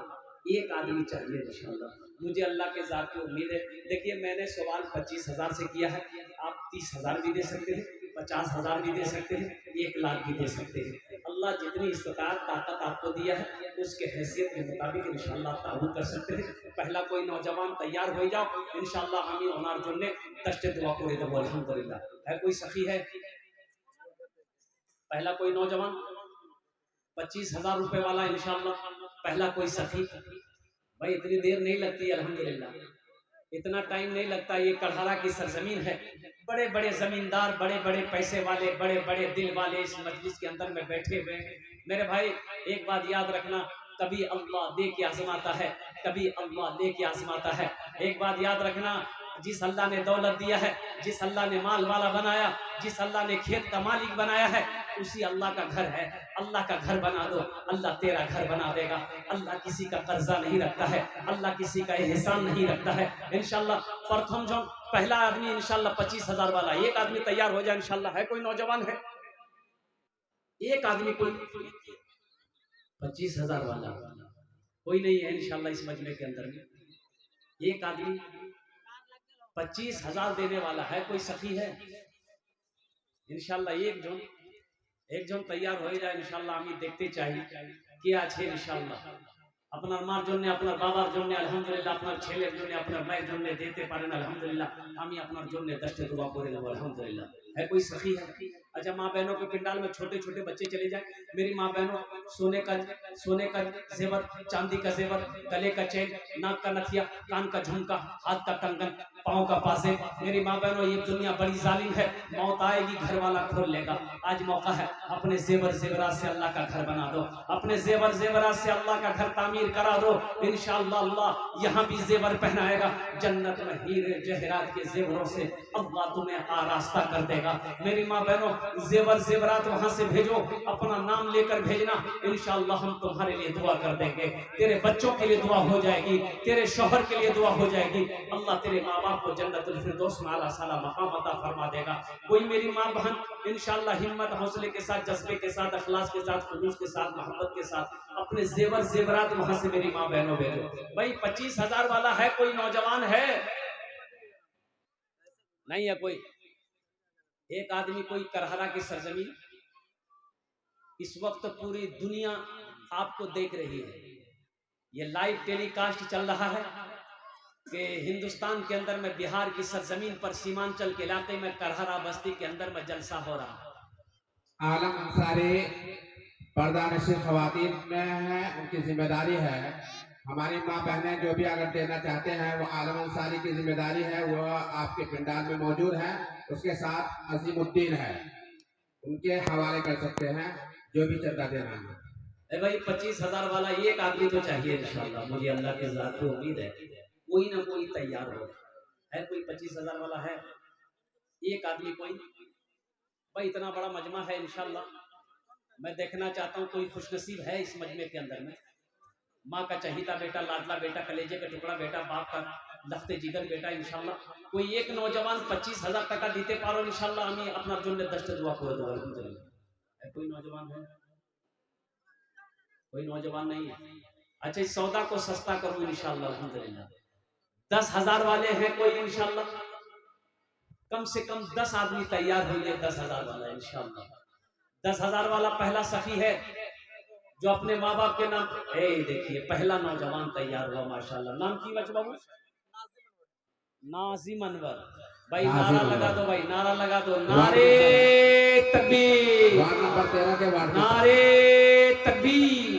एक आदमी चाहिए इंशाअल्लाह। मुझे अल्लाह के ज़ात की उम्मीद है। देखिए मैंने सवाल 25,000 से किया है, आप 30,000 भी दे सकते हैं, 50,000 भी दे सकते हैं, 1 लाख भी दे सकते हैं। अल्लाह जितनी इस्तिताअत ताकत आपको दिया है उसके हैसियत के मुताबिक इंशाअल्लाह ताउन कर सकते हैं। पहला कोई नौजवान तैयार हो जाओ इंशाअल्लाह। हमी ओनार जुन्ने दश्ते दुआ को अल्हम्दुलिल्लाह। है कोई सखी है? पहला कोई नौजवान 25,000 रुपए वाला इंशाल्लाह, पहला कोई सखी। भाई इतनी देर नहीं लगती अल्हम्दुलिल्लाह, इतना टाइम नहीं लगता। ये कड़हरा की सरजमीन है, बड़े बड़े जमींदार, बड़े बड़े पैसे वाले, बड़े बड़े दिल वाले इस मजलिस के अंदर में बैठे हुए हैं। मेरे भाई एक बात याद रखना, कभी अल्लाह दे के आजमाता है, कभी अल्लाह दे के आजमाता है। एक बात याद रखना, जिस अल्लाह ने दौलत दिया है, जिस अल्लाह ने माल वाला बनाया, जिस अल्लाह ने खेत का मालिक बनाया है, उसी अल्लाह का घर है। अल्लाह का घर बना दो, अल्लाह तेरा घर बना देगा। अल्लाह किसी का कर्जा नहीं रखता है, अल्लाह किसी का एहसान नहीं रखता है। इंशाल्लाह प्रथम जो पहला आदमी इंशाल्लाह 25,000 वाला, एक आदमी तैयार हो जाए इंशाल्लाह। है कोई नौजवान है? एक आदमी कोई 25,000 वाला कोई नहीं है इंशाल्लाह इस मजमे के अंदर में। एक आदमी 25,000 देने वाला है, कोई सखी है इंशाल्लाह? एक जन तैयार हो जाए इंशाल्लाह। हमें देखते चाहिए कि आज है इंशाल्लाह अपना मार जोने, अपना बाबार जोने अल्हम्दुलिल्लाह, अपना छेले जोने, अपना माय जोने देते पारें अल्हम्दुलिल्लाह। हमें अपना जोने दस्ते दुआ करे अल्हम्दुलिल्लाह। है कोई सखी है? अच्छा, माँ बहनों के पिंडाल में छोटे छोटे बच्चे चले जाए। मेरी माँ बहनों, सोने का जेवर, चांदी का जेवर, गले का चेन, नाक का नथिया, कान का झुमका, हाथ का कंगन, पाँव का पासे। मेरी माँ बहनों, ये दुनिया बड़ी जालिम है, मौत आएगी घर वाला खोल लेगा। आज मौका है, अपने जेवर जेवरात से अल्लाह का घर बना दो, अपने जेवर जेवरात से अल्लाह का घर तामीर करा दो। इंशाअल्लाह अल्लाह यहाँ भी जेवर पहनाएगा, जन्नत में हीरे जहरात के जेवरों से अल्लाह तुम्हें आरास्ता कर देगा। मेरी माँ बहनों, जेवर जेवरात वहां से भेजो, अपना नाम लेकर भेजना। इंशाअल्लाह हम तुम्हारे लिए दुआ कर देंगे, तेरे बच्चों के लिए दुआ हो जाएगी, तेरे शौहर के लिए दुआ हो जाएगी। अल्लाह तेरे माँ बाप को जन्नतुल फिरदौस में आला साला मकाम अता फरमा देगा। कोई मेरी माँ बहन इंशाअल्लाह हिम्मत हौसले के साथ, जज्बे के साथ, अखलास के साथ, खुलूस के साथ, मोहब्बत के साथ अपने जेवर जेवरात वहां से मेरी माँ बहनों भेजो। भाई 25,000 वाला है कोई नौजवान है? नहीं है कोई? एक आदमी कोई करहरा की सरजमीन, इस वक्त पूरी दुनिया आपको देख रही है, ये लाइव टेलीकास्ट चल रहा है कि हिंदुस्तान के अंदर में बिहार की सरजमीन पर सीमांचल के इलाके में करहरा बस्ती के अंदर में जलसा हो रहा है। आलम अंसारी पर्दानशीन खवातीन में है, उनकी जिम्मेदारी है। हमारी माँ बहनें जो भी अगर देना चाहते हैं, वो आलम अंसारी की जिम्मेदारी है, वो आपके पिंडाल में मौजूद है। उसके साथ अजीमुद्दीन है, उनके हवाले कर सकते हैं जो भी चंदा देना है। भाई 25,000 वाला एक आदमी तो चाहिए इंशाल्लाह, मुझे अल्लाह के ज़ात पे उम्मीद है कोई ना कोई तैयार हो। है कोई 25,000 वाला है? एक आदमी कोई? भाई इतना बड़ा मजमा है इंशाल्लाह, मैं देखना चाहता हूँ कोई खुशनसीब है इस मजमे के अंदर में। माँ का चहीता बेटा, लाडला बेटा, कलेजे का टुकड़ा बेटा, बाप का लखते जिगर बेटा। इंशाल्लाह कोई एक नौजवान 25,000 टका दीते पारो इंशाल्लाह, हमें अपना जुम्मे दस्ते दुआ कर दो अल्हम्दुलिल्लाह। कोई नौजवान है? कोई नौजवान नहीं है? अच्छा, इस सौदा को सस्ता करूँ इंशाल्लाह अल्हम्दुलिल्लाह। 10,000 वाले हैं कोई इंशाल्लाह? कम से कम 10 आदमी तैयार होंगे 10,000 वाला इंशाल्लाह। 10,000 वाला पहला सखी है जो अपने माँ बाप के नाम, देखिए पहला नौजवान तैयार हुआ माशाल्लाह। नाम की बच बाबू? नाजिम अनवर। भाई नारा लगा दो, भाई नारा लगा दो, नारे तकबीर, वार्ड नंबर 13 के वार्ड, नारे तकबीर।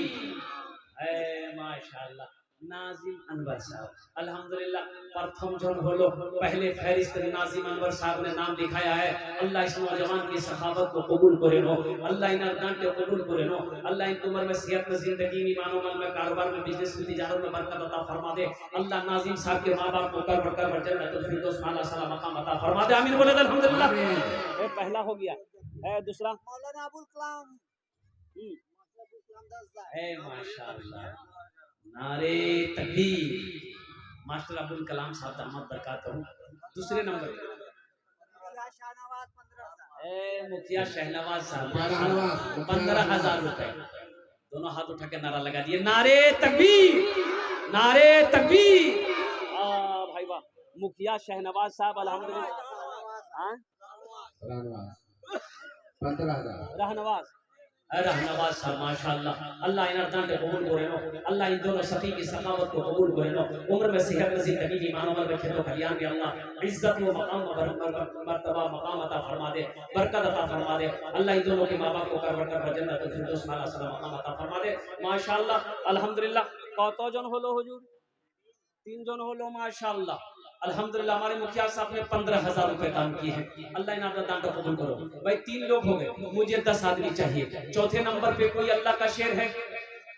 माशाल्लाह नाजिम अनवर साहब अल्हम्दुलिल्लाह प्रथम जन होलो, पहले फहरिस्त नाजिम अनवर साहब ने नाम लिखाया है। अल्लाह इस नौजवान की सखावत को कबूल करे नो, अल्लाह इन अरदान को कबूल करे नो, अल्लाह इन उम्र में सेहत में, जिंदगी में, ईमान अमल में, कारोबार में, बिजनेस में, तिजारत में बरकत अता फरमा दे। अल्लाह नाजिम साहब के माँ बाप को कर जन्नतुल फिरदौस में आला साला मकाम अता फरमा दे। आमीन बोले अल्हम्दुलिल्लाह। ये पहला हो गया है। दूसरा मौलाना अबुल कलाम। माशाल्लाह, नारे तकबीर, मास्टर अब्दुल कलाम साहब दामद बरकात हूँ। दूसरे नंबर मुखिया शहनवाज साहब 15,000 रुपए। दोनों हाथ उठा के नारा लगा दिए, नारे तकबीर, नारे तकबीर। भाई वाह, मुखिया शहनवाज साहब अल्हम्दुलिल्लाह। 15,000 रहनवाज रहनवाज साहब माशाअल्लाह, अल्लाह इन अर्दान को कबूल करे नो, अल्लाह इन दोनों सखी की सखावत को कबूल करे नो, उम्र में सेहत में जिंदगी की ईमान अमल रखे तो कल्याण में अल्लाह इज्जत व मकाम मर्तबा मकाम अता फरमा दे, बरकत अता फरमा दे। अल्लाह इन दोनों के माँ बाप को करवट कर जन्नतुल फिरदौस में आला मकाम अता फरमा दे। माशाअल्लाह अल्हम्दुलिल्लाह। कतो जन होलो हुजूर? 3 जन होलो माशाअल्लाह। अल्हम्दुलिल्लाह हमारे मुखिया साहब ने 15,000 रुपए दान किए हैं। अल्लाह इनका दान को कबूल करो। भाई 3 लोग हो गए, मुझे 10 आदमी चाहिए। चौथे नंबर पे कोई अल्लाह का शेर है?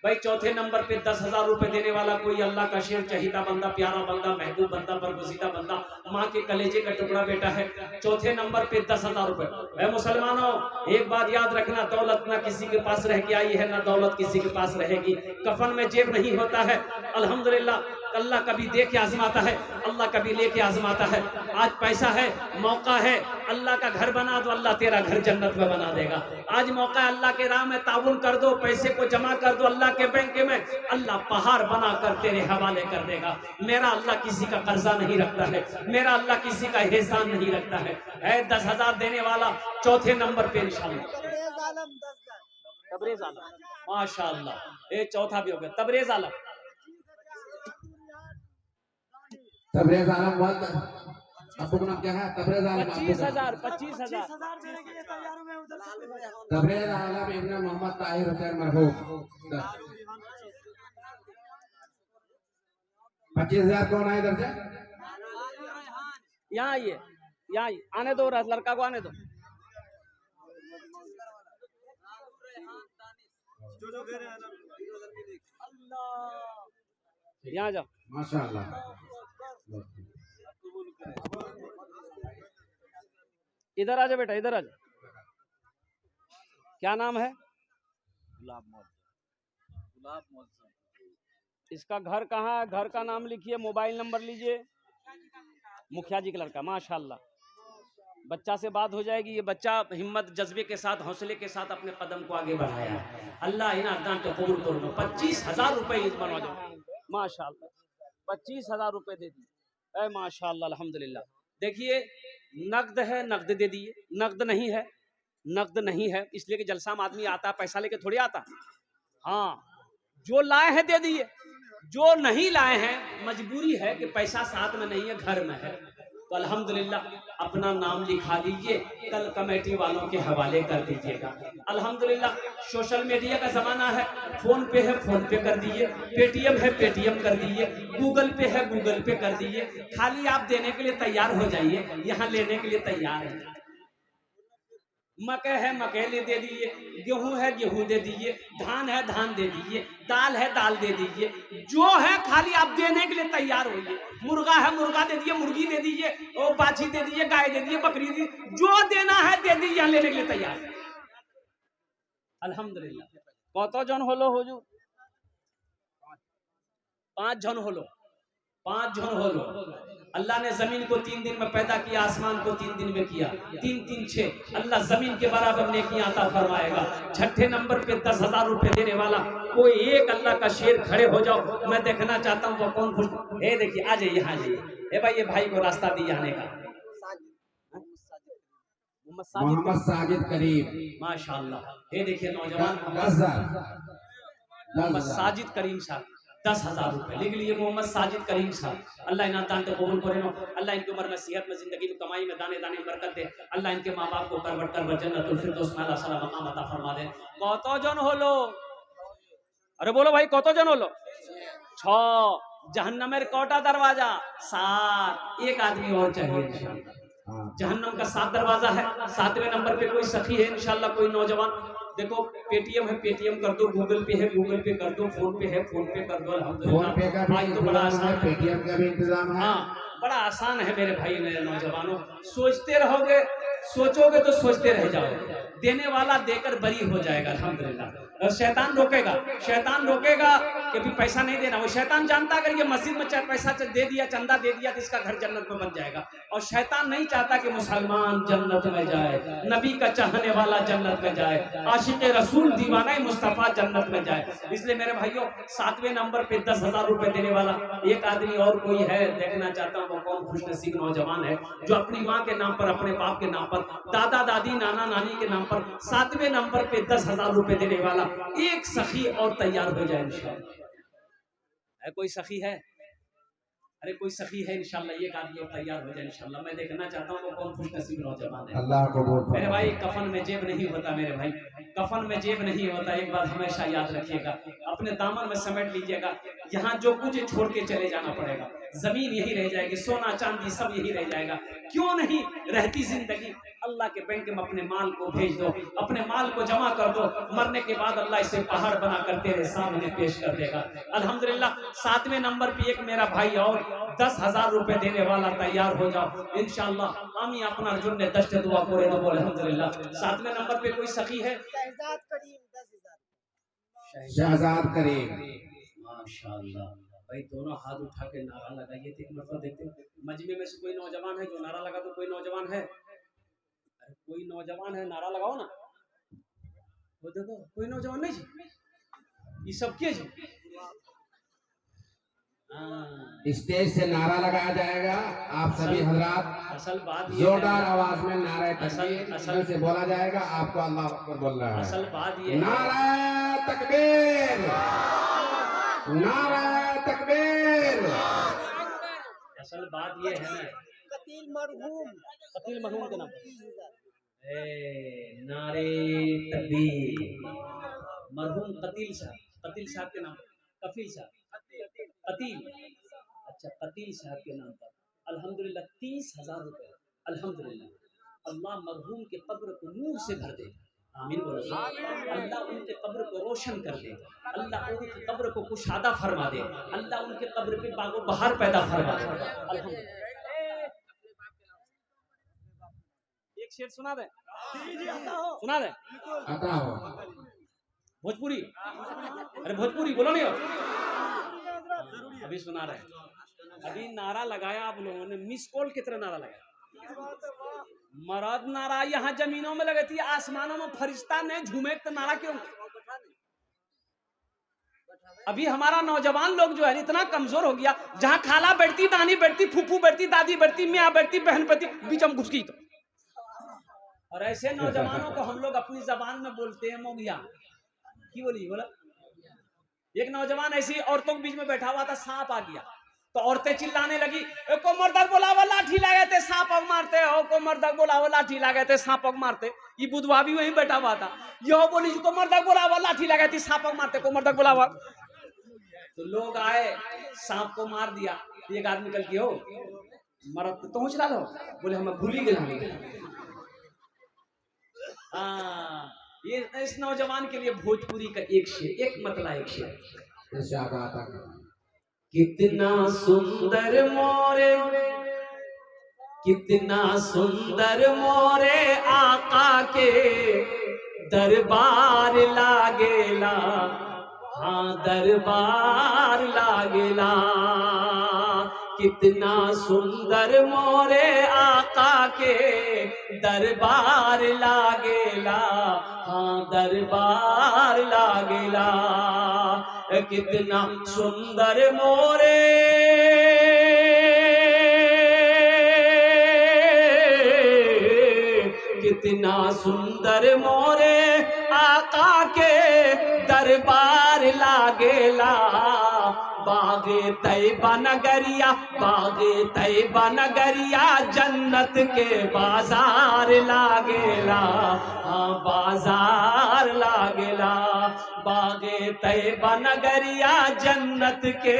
भाई चौथे नंबर पे 10,000 रुपए देने वाला कोई अल्लाह का शेर, चहीता बंदा, प्यारा बंदा, महबूब बंदा, बरगुज़ीदा बंदा, माँ के कलेजे का टुकड़ा बेटा है। चौथे नंबर पे 10,000 रुपए। ऐ मुसलमानों, एक बात याद रखना, दौलत ना किसी के पास रह के आई है, ना दौलत किसी के पास रहेगी। कफन में जेब नहीं होता है। अल्हम्दुलिल्लाह अल्लाह कभी दे के आजमाता है, अल्लाह कभी लेके आजमाता है। आज पैसा है, मौका है, अल्लाह का घर बना दो, अल्लाह तेरा घर जन्नत में बना देगा। आज मौका है, अल्लाह के राह में ताउन कर दो, पैसे को जमा कर दो अल्लाह के बैंक में, अल्लाह पहाड़ बना कर तेरे हवाले कर देगा। मेरा अल्लाह किसी का कर्जा नहीं रखता है, मेरा अल्लाह किसी का एहसान नहीं रखता है। 10,000 देने वाला चौथे नंबर पे इंशाअल्लाह तबरेज आलम माशाअल्लाह। ये चौथा भी हो गया, तबरेज आलम। तबरेज आलम आपको नाम क्या है? तबरेज आलम 25,000 25,000 तबरेज आलम इब्न मोहम्मद ताहिर हुसैन मरहूम 25,000 कौन है इधर से? यहाँ आइए, यहाँ आइए, आने दो, लड़का को आने दो। यहाँ जाओ। माशाअल्लाह। इधर आ जाओ बेटा, इधर आ जाओ। क्या नाम है? गुलाब मोहम्मद। इसका घर कहाँ है? घर का नाम लिखिए, मोबाइल नंबर लीजिए। मुखिया जी का लड़का माशाअल्लाह। बच्चा से बात हो जाएगी। ये बच्चा हिम्मत जज्बे के साथ, हौसले के साथ अपने कदम को आगे बढ़ाया है। अल्लाह इन अरदान को कबूल करो। 25,000 रुपए इस बनवा माशाअल्लाह। 25,000 रुपए दे दिए। ऐ माशाअल्लाह अल्हम्दुलिल्लाह। देखिए नकद है, नकद दे दिए। नकद नहीं है, नकद नहीं है, इसलिए कि जलसा में आदमी आता पैसा लेके थोड़ी आता। हाँ, जो लाए हैं दे दिए, जो नहीं लाए हैं मजबूरी है कि पैसा साथ में नहीं है, घर में है, तो अल्हम्दुलिल्लाह अपना नाम लिखा दीजिए, कल कमेटी वालों के हवाले कर दीजिएगा। अल्हम्दुलिल्लाह सोशल मीडिया का जमाना है, फोन पे है, फोन पे कर दीजिए, पेटीएम है, पेटीएम कर दीजिए, गूगल पे है, गूगल पे कर दीजिए। खाली आप देने के लिए तैयार हो जाइए, यहाँ लेने के लिए तैयार है। मकई है, मकई दे दीजिए, गेहूं है, गेहूं दे दीजिए, धान है, धान दे दीजिए, दाल है, दाल दे दीजिए। जो है खाली आप देने के लिए तैयार होइए। मुर्गा है, मुर्गा दे दीजिए, मुर्गी दे दीजिए, और बाछी दे दीजिए, गाय दे दीजिए, बकरी दे, जो देना है दे दीजिए, यहाँ लेने के लिए तैयार है। अल्हम्दुलिल्लाह। कत जन होलो हुजूर? 5 जन होलो, 5 जन होलो। अल्लाह ने जमीन को 3 दिन में पैदा किया, आसमान को 3 दिन में किया। 3 3 6 अल्लाह जमीन के बराबर नेकियां अता फरमाएगा। छठे नंबर पे 10,000 रुपए देने वाला कोई एक अल्लाह का शेर खड़े हो जाओ, मैं देखना चाहता हूँ वो कौन खुश। हे देखिए, आ जाइए, यहाँ जाइए। भाई ये भाई को रास्ता दिए आने का। मोहम्मद साजिद करीम माशाअल्लाह। ये देखिए नौजवान मोहम्मद साजिद करीम साहब 10,000 रुपए लिख लिए। मोहम्मद साजिद करीम साहब, अल्लाह इन्हें दान को कबूल करे नो। अल्लाह इनकी उम्र में, सेहत में, जिंदगी में, कमाई में, दाने दाने बरकत दे। अल्लाह इनके माँ बाप को करवट कर जन्नतुल फिरदौस में आला मकाम अता फरमा दे। कतो जन होलो? अरे बोलो भाई, कतो जन होलो? 6। जहन्नमेर कोटा दरवाजा 7। एक आदमी और चाहिए। जहन्नम का 7 दरवाजा है। 7वें नंबर पे कोई सखी है इंशाल्लाह, कोई नौजवान। देखो पेटीएम है, पेटीएम कर दो, गूगल पे है, गूगल पे कर दो, फोन पे है, फोन पे कर दो। अल्हम्दुलिल्लाह तो बड़ा आसान है, पेटीएम का भी इंतजाम है। हाँ, बड़ा आसान है मेरे भाई, मेरे नौजवानों। सोचते रहोगे, सोचोगे तो सोचते रह जाओगे। देने वाला देकर बरी हो जाएगा अल्हम्दुलिल्लाह। और शैतान रोकेगा, शैतान रोकेगा कि भी पैसा नहीं देना। वो शैतान जानता अगर ये मस्जिद में पैसा दे दिया, चंदा दे दिया, तो इसका घर जन्नत में बन जाएगा। और शैतान नहीं चाहता कि मुसलमान जन्नत में जाए, नबी का चाहने वाला जन्नत में जाए, आशिक रसूल दीवाना मुस्तफा जन्नत में जाए। इसलिए मेरे भाइयों 7वें नंबर पे 10,000 रुपए देने वाला एक आदमी और कोई है, देखना चाहता हूँ वो कौन खुशनसीब नौजवान है जो अपनी माँ के नाम पर, अपने बाप के नाम पर पर, दादा दादी नाना नानी के नाम पर 7वें नंबर पे 10,000 रुपए देने वाला एक सखी और तैयार हो जाए इंशाअल्लाह। है कोई सखी है? अरे कोई सखी है इंशाल्लाह, एक आदमी और तैयार हो जाए इंशाल्लाह। मैं देखना चाहता हूँ वो कौन खुश नसीब नौजवान है। अल्लाह को मेरे भाई कफन में जेब नहीं होता, मेरे भाई कफन में जेब नहीं होता, एक बात हमेशा याद रखिएगा, अपने दामन में समेट लीजिएगा। यहाँ जो कुछ छोड़ के चले जाना पड़ेगा, जमीन यही रह जाएगी, सोना चांदी सब यही रह जाएगा। क्यों नहीं रहती जिंदगी? अल्लाह के बैंक में अपने माल को भेज दो, अपने माल को जमा कर दो, मरने के बाद अल्लाह इसे पहाड़ बना कर तेरे सामने पेश कर देगा। अल्हम्दुलिल्लाह 7वें नंबर पे एक मेरा भाई और 10,000 रुपए देने वाला तैयार हो जाओ इंशाअल्लाह। আমি আপনার জন্য 10টা दुआ করে দেব আলহামদুলিল্লাহ। 7वें नंबर पे कोई सखी है? शहजाद करीम 10,000। शहजाद करीम माशाअल्लाह भाई, दोनों हाथ उठा के नारा लगाइए थे, मतलब देखते हैं मजमे में से कोई नौजवान है जो नारा लगा, तो कोई नौजवान है? अरे कोई नौजवान है, नारा लगाओ ना। वो देखो कोई नौजवान नहीं जी, ये सब के जी। स्टेज से नारा लगाया जाएगा, आप सभी हजरात असल बात ये जोरदार है, आवाज में नारा तकबीर असल से बोला जाएगा। आपको अल्लाह अकबर बोलना है। असल बात ये है, नारा तकबीर, नारा तकबीर। असल बात ये है ना, कतील मरहूम के नाम 30,000। नारे तकबीर, मरहूम कतील साहब के नाम, कफील साहब, कतील, अच्छा कतील साहब के नाम पर अल्हम्दुलिल्लाह 30,000 रुपए। अल्हम्दुलिल्लाह अल्लाह मरहूम के कब्र को नूर से भर दे, आमीन बोलो। अल्लाह उनके कब्र को रोशन कर दे, अल्लाह उनके कब्र को कुशादा फरमा दे, अल्लाह उनके कब्र पे बागो बहार पैदा फरमा दे। अल्हम्दुलिल्लाह एक शेर सुना दे, सुना दे आता हो भोजपुरी, अरे भोजपुरी बोलो नहीं हो, अभी सुना रहे। अभी नारा लगाया आप लोगों ने, मिस कॉल की तरह नारा लगाया। मरद नारा यहाँ जमीनों में लगी थी, आसमानों में फरिश्ता ने झूमे तो नारा क्यों? अभी हमारा नौजवान लोग जो है इतना कमजोर हो गया, जहाँ खाला बैठती, नानी बैठती, फूफू बैठती, दादी बैठती, मियाँ बैठती, बहन बैठती, बीच में घुस गई तो। और ऐसे नौजवानों को हम लोग अपनी जबान में बोलते हैं मोगिया। की बोली बोला? एक नौजवान ऐसी औरतों के बीच में बैठा हुआ था, सांप आ गया तो औरतें चिल्लाने लगी, को मर्दक बोलावा लाठी लगे थे सांप मारते हो, को मर्दक बोलावा लाठी लगे थे सांप मारते। ये बुधवा भी वहीं बैठा हुआ था, यो बोली को मर्दक बोलावा लाठी लगे थी सांप मारते, को मर्दक बोलावा। तो लोग आए, सांप को मार दिया। एक आदमी कल की हो मर्द तो चला लो, बोले हम भूल ही गए। ये इस नौजवान के लिए भोजपुरी का एक शेर, एक मतला एक शेर। कितना सुंदर मोरे, कितना सुंदर मोरे आका के दरबार लागेला, हाँ दरबार लागेला। कितना सुंदर मोरे आका के दरबार लागेला, हाँ दरबार लागेला। कितना सुंदर मोरे, कितना सुंदर मोरे आका के दरबार लागेला। बागे तैयबा नगरिया, बागे तैयबा नगरिया जन्नत के बाजार लागेला, हाँ बाजार लागेला। बागे तैयबा नगरिया जन्नत के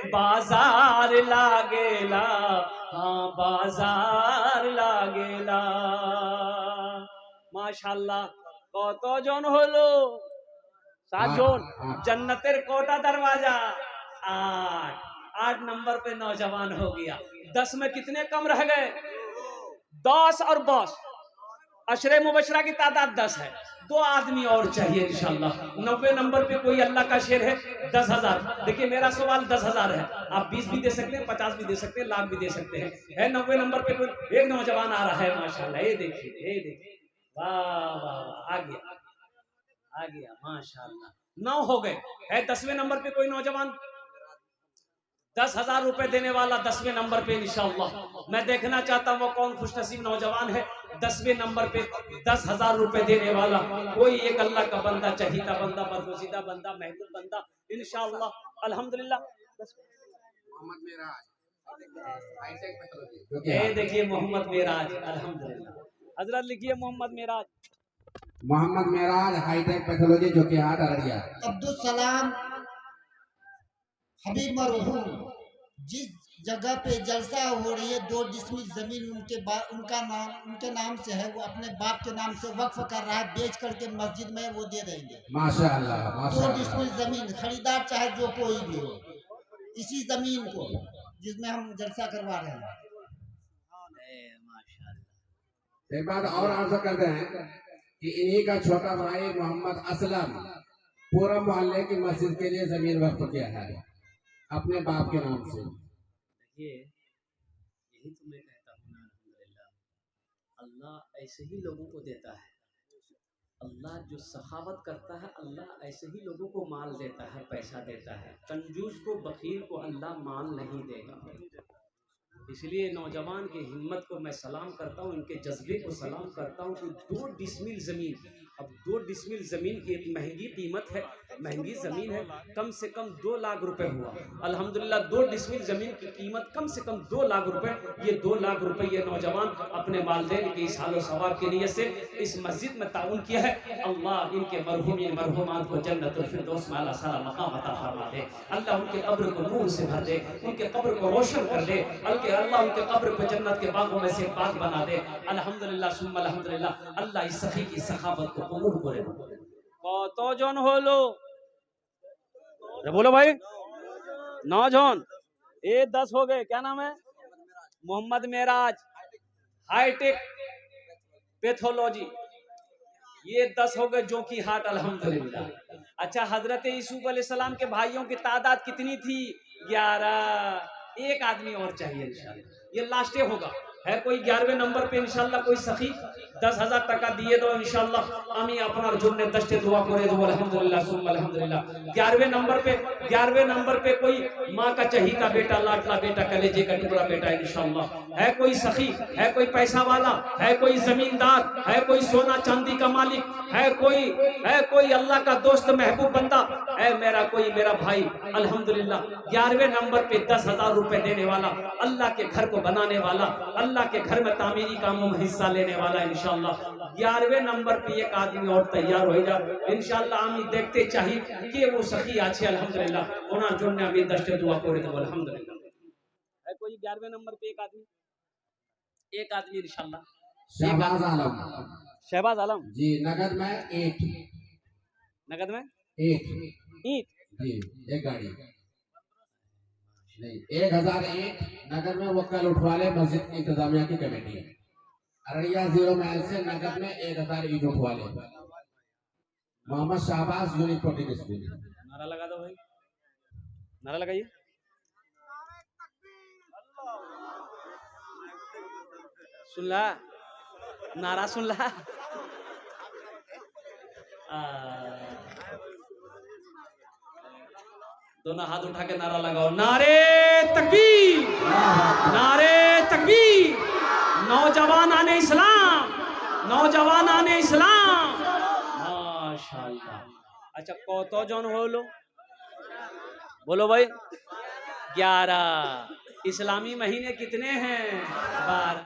बाजार लागेला, हाँ बाजार लागेला। माशाल्लाह কতজন হলো? 7 জন। जन्नतेर कोटा दरवाजा 8 नंबर पे नौजवान हो गया। 10 में कितने कम रह गए? 10 और 10 अशरे मुबशरा की तादाद 10 है। 2 आदमी और चाहिए इंशाल्लाह। 90 नंबर पे कोई अल्लाह का शेर है 10,000। देखिए मेरा सवाल 10,000 है, आप 20 भी दे सकते हैं, 50 भी दे सकते हैं, लाख भी दे सकते हैं। है 90 नंबर पे कोई एक नौजवान आ रहा है माशाल्लाह। ये देखिए वाह वाह, आ गया माशाल्लाह। 9 हो गए। है 10वें नंबर पे कोई नौजवान? 10,000 रुपए देने वाला 10वें नंबर पे इंशाअल्लाह। मैं देखना चाहता हूँ वो कौन खुशनसीब नौजवान है 10वें नंबर पे 10,000 रुपए देने वाला कोई एक अल्लाह का बंदा, चहीता बंदा, बरगुज़ीदा बंदा, महबूब बंदा इंशाअल्लाह अल्हम्दुलिल्लाह। मोहम्मद मेराज हाईटेक पैथोलॉजी, ये देखिए मोहम्मद मेराज, अल्हम्दुलिल्लाह। हजरत लिखिए मोहम्मद मेराज। मोहम्मद मेराज हाईटेक पैथोलॉजी जो कि हाट अररिया। अब्दुल सलाम हबीब मरहूम, जिस जगह पे जलसा हो रही है 2 डिसमिल जमीन उनके नाम से है, वो अपने बाप के नाम से वक्फ कर रहा है, बेच करके मस्जिद में वो दे देंगे। माशाअल्लाह 2 माशाअल्लाह। डिसमिल जमीन, खरीदार चाहे जो कोई भी हो, इसी जमीन को जिसमें हम जलसा करवा रहे हैं। एक बात और अर्ज करते हैं कि इन्हीं का छोटा भाई मोहम्मद असलम पूरा मोहल्ले की मस्जिद के लिए जमीन वक्फ किया है अपने बाप के नाम से। ये यही तो मैं कहता हूँ ना, अल्हम्दुलिल्लाह अल्लाह ऐसे ही लोगों को देता है। अल्लाह जो सखावत करता है अल्लाह ऐसे ही लोगों को माल देता है, पैसा देता है। कंजूस को, बखील को अल्लाह माल नहीं देगा। इसलिए नौजवान की हिम्मत को मैं सलाम करता हूँ, इनके जज्बे को सलाम करता हूँ कि 2 डिसमिल ज़मीन, अब 2 डिसमिल ज़मीन की एक महंगी कीमत है, महंगी ज़मीन है, कम से कम 2 लाख रुपए हुआ। अल्हम्दुलिल्लाह 2 डिसमिल ज़मीन की कीमत कम से कम 2 लाख रुपए। ये 2 लाख रुपए ये नौजवान अपने वालिदैन की इसालो सवाब की नीयत से इस मस्जिद में ताउन किया है। अल्लाह इनके मरहूमीन मरहूमात को जन्नतुल फिरदौस में आला साला मकाम अता फरमा दे। अल्लाह उनके कब्र को नूर से भर दे, उनके कब्र को रोशन कर दे। अल्लाह उनके कब्र को जन्नत के बागों में से बाग बना दे। अल्हम्दुलिल्लाह सुम्मा अल्हम्दुलिल्लाह। अल्लाह इस सखी की सखावत को कबूल करे। कत जन हलो बोलो भाई? 9 जन। ये 10 हो गए। क्या नाम है? मोहम्मद मेराज हाईटेक पैथोलॉजी, ये 10 हो गए जो कि हाट अल्हम्दुलिल्लाह। अच्छा, हजरत यूसुफ अलैहिस्सलाम के भाइयों की तादाद कितनी थी? 11। एक आदमी और चाहिए इंशाल्लाह, ये लास्ट होगा। है कोई 11वें नंबर पे इंशाल्लाह कोई सखी 10,000 टका दिए दो इंशाल्लाह। আমি আপনার জন্য 10টি दुआ করে দেব अल्हम्दुलिल्लाह सुम्मा अल्हम्दुलिल्लाह। 11वें नंबर पे कोई माँ का चहीता बेटा, लाडला बेटा, कलेजे का टुकड़ा बेटा इंशाल्लाह। है कोई सखी, है कोई पैसा वाला, है कोई जमींदार, है कोई सोना चांदी का मालिक, है कोई अल्लाह का दोस्त महबूब बंदा, है मेरा भाई अल्हम्दुलिल्लाह 11वें नंबर पे 10,000 रुपए देने वाला, अल्लाह के घर को बनाने वाला, अल्लाह के घर में तामीरी कामों में हिस्सा लेने वाला इंशाल्लाह। 11वें नंबर पे एक आदमी और तैयार हो जाए इंशाल्लाह। আমি দেখতে চাই কে वो सखी আছে अल्हम्दुलिल्लाह, ওনার জন্য আমি 10টি दुआ করে দেব अल्हम्दुलिल्लाह। है कोई 11वें नंबर पे एक आदमी इंशाल्लाह। शहबाज आलम। शहबाज आलम जी, नगद में 8 ईंट जी, एक गाड़ी नहीं, 1000 ईंट नगद में वो कल उठवा ले मस्जिद की इंतजामिया की कमेटी। अररिया 0 माइल से नगद में 1000 ईंट उठवा ले। Mohammad Shahbaz unit protein school. नारा लगा दो भाई, नारा लगाइए। सुन ला नारा, सुन ला। दोनों हाथ उठा के नारा लगाओ, नारे तकबीर, नारे तकबीर। नौजवान आने इस्लाम, नौजवान आने इस्लाम। माशाअल्लाह। अच्छा, कत जन हलो बोलो भाई? 11। इस्लामी महीने कितने हैं? 12।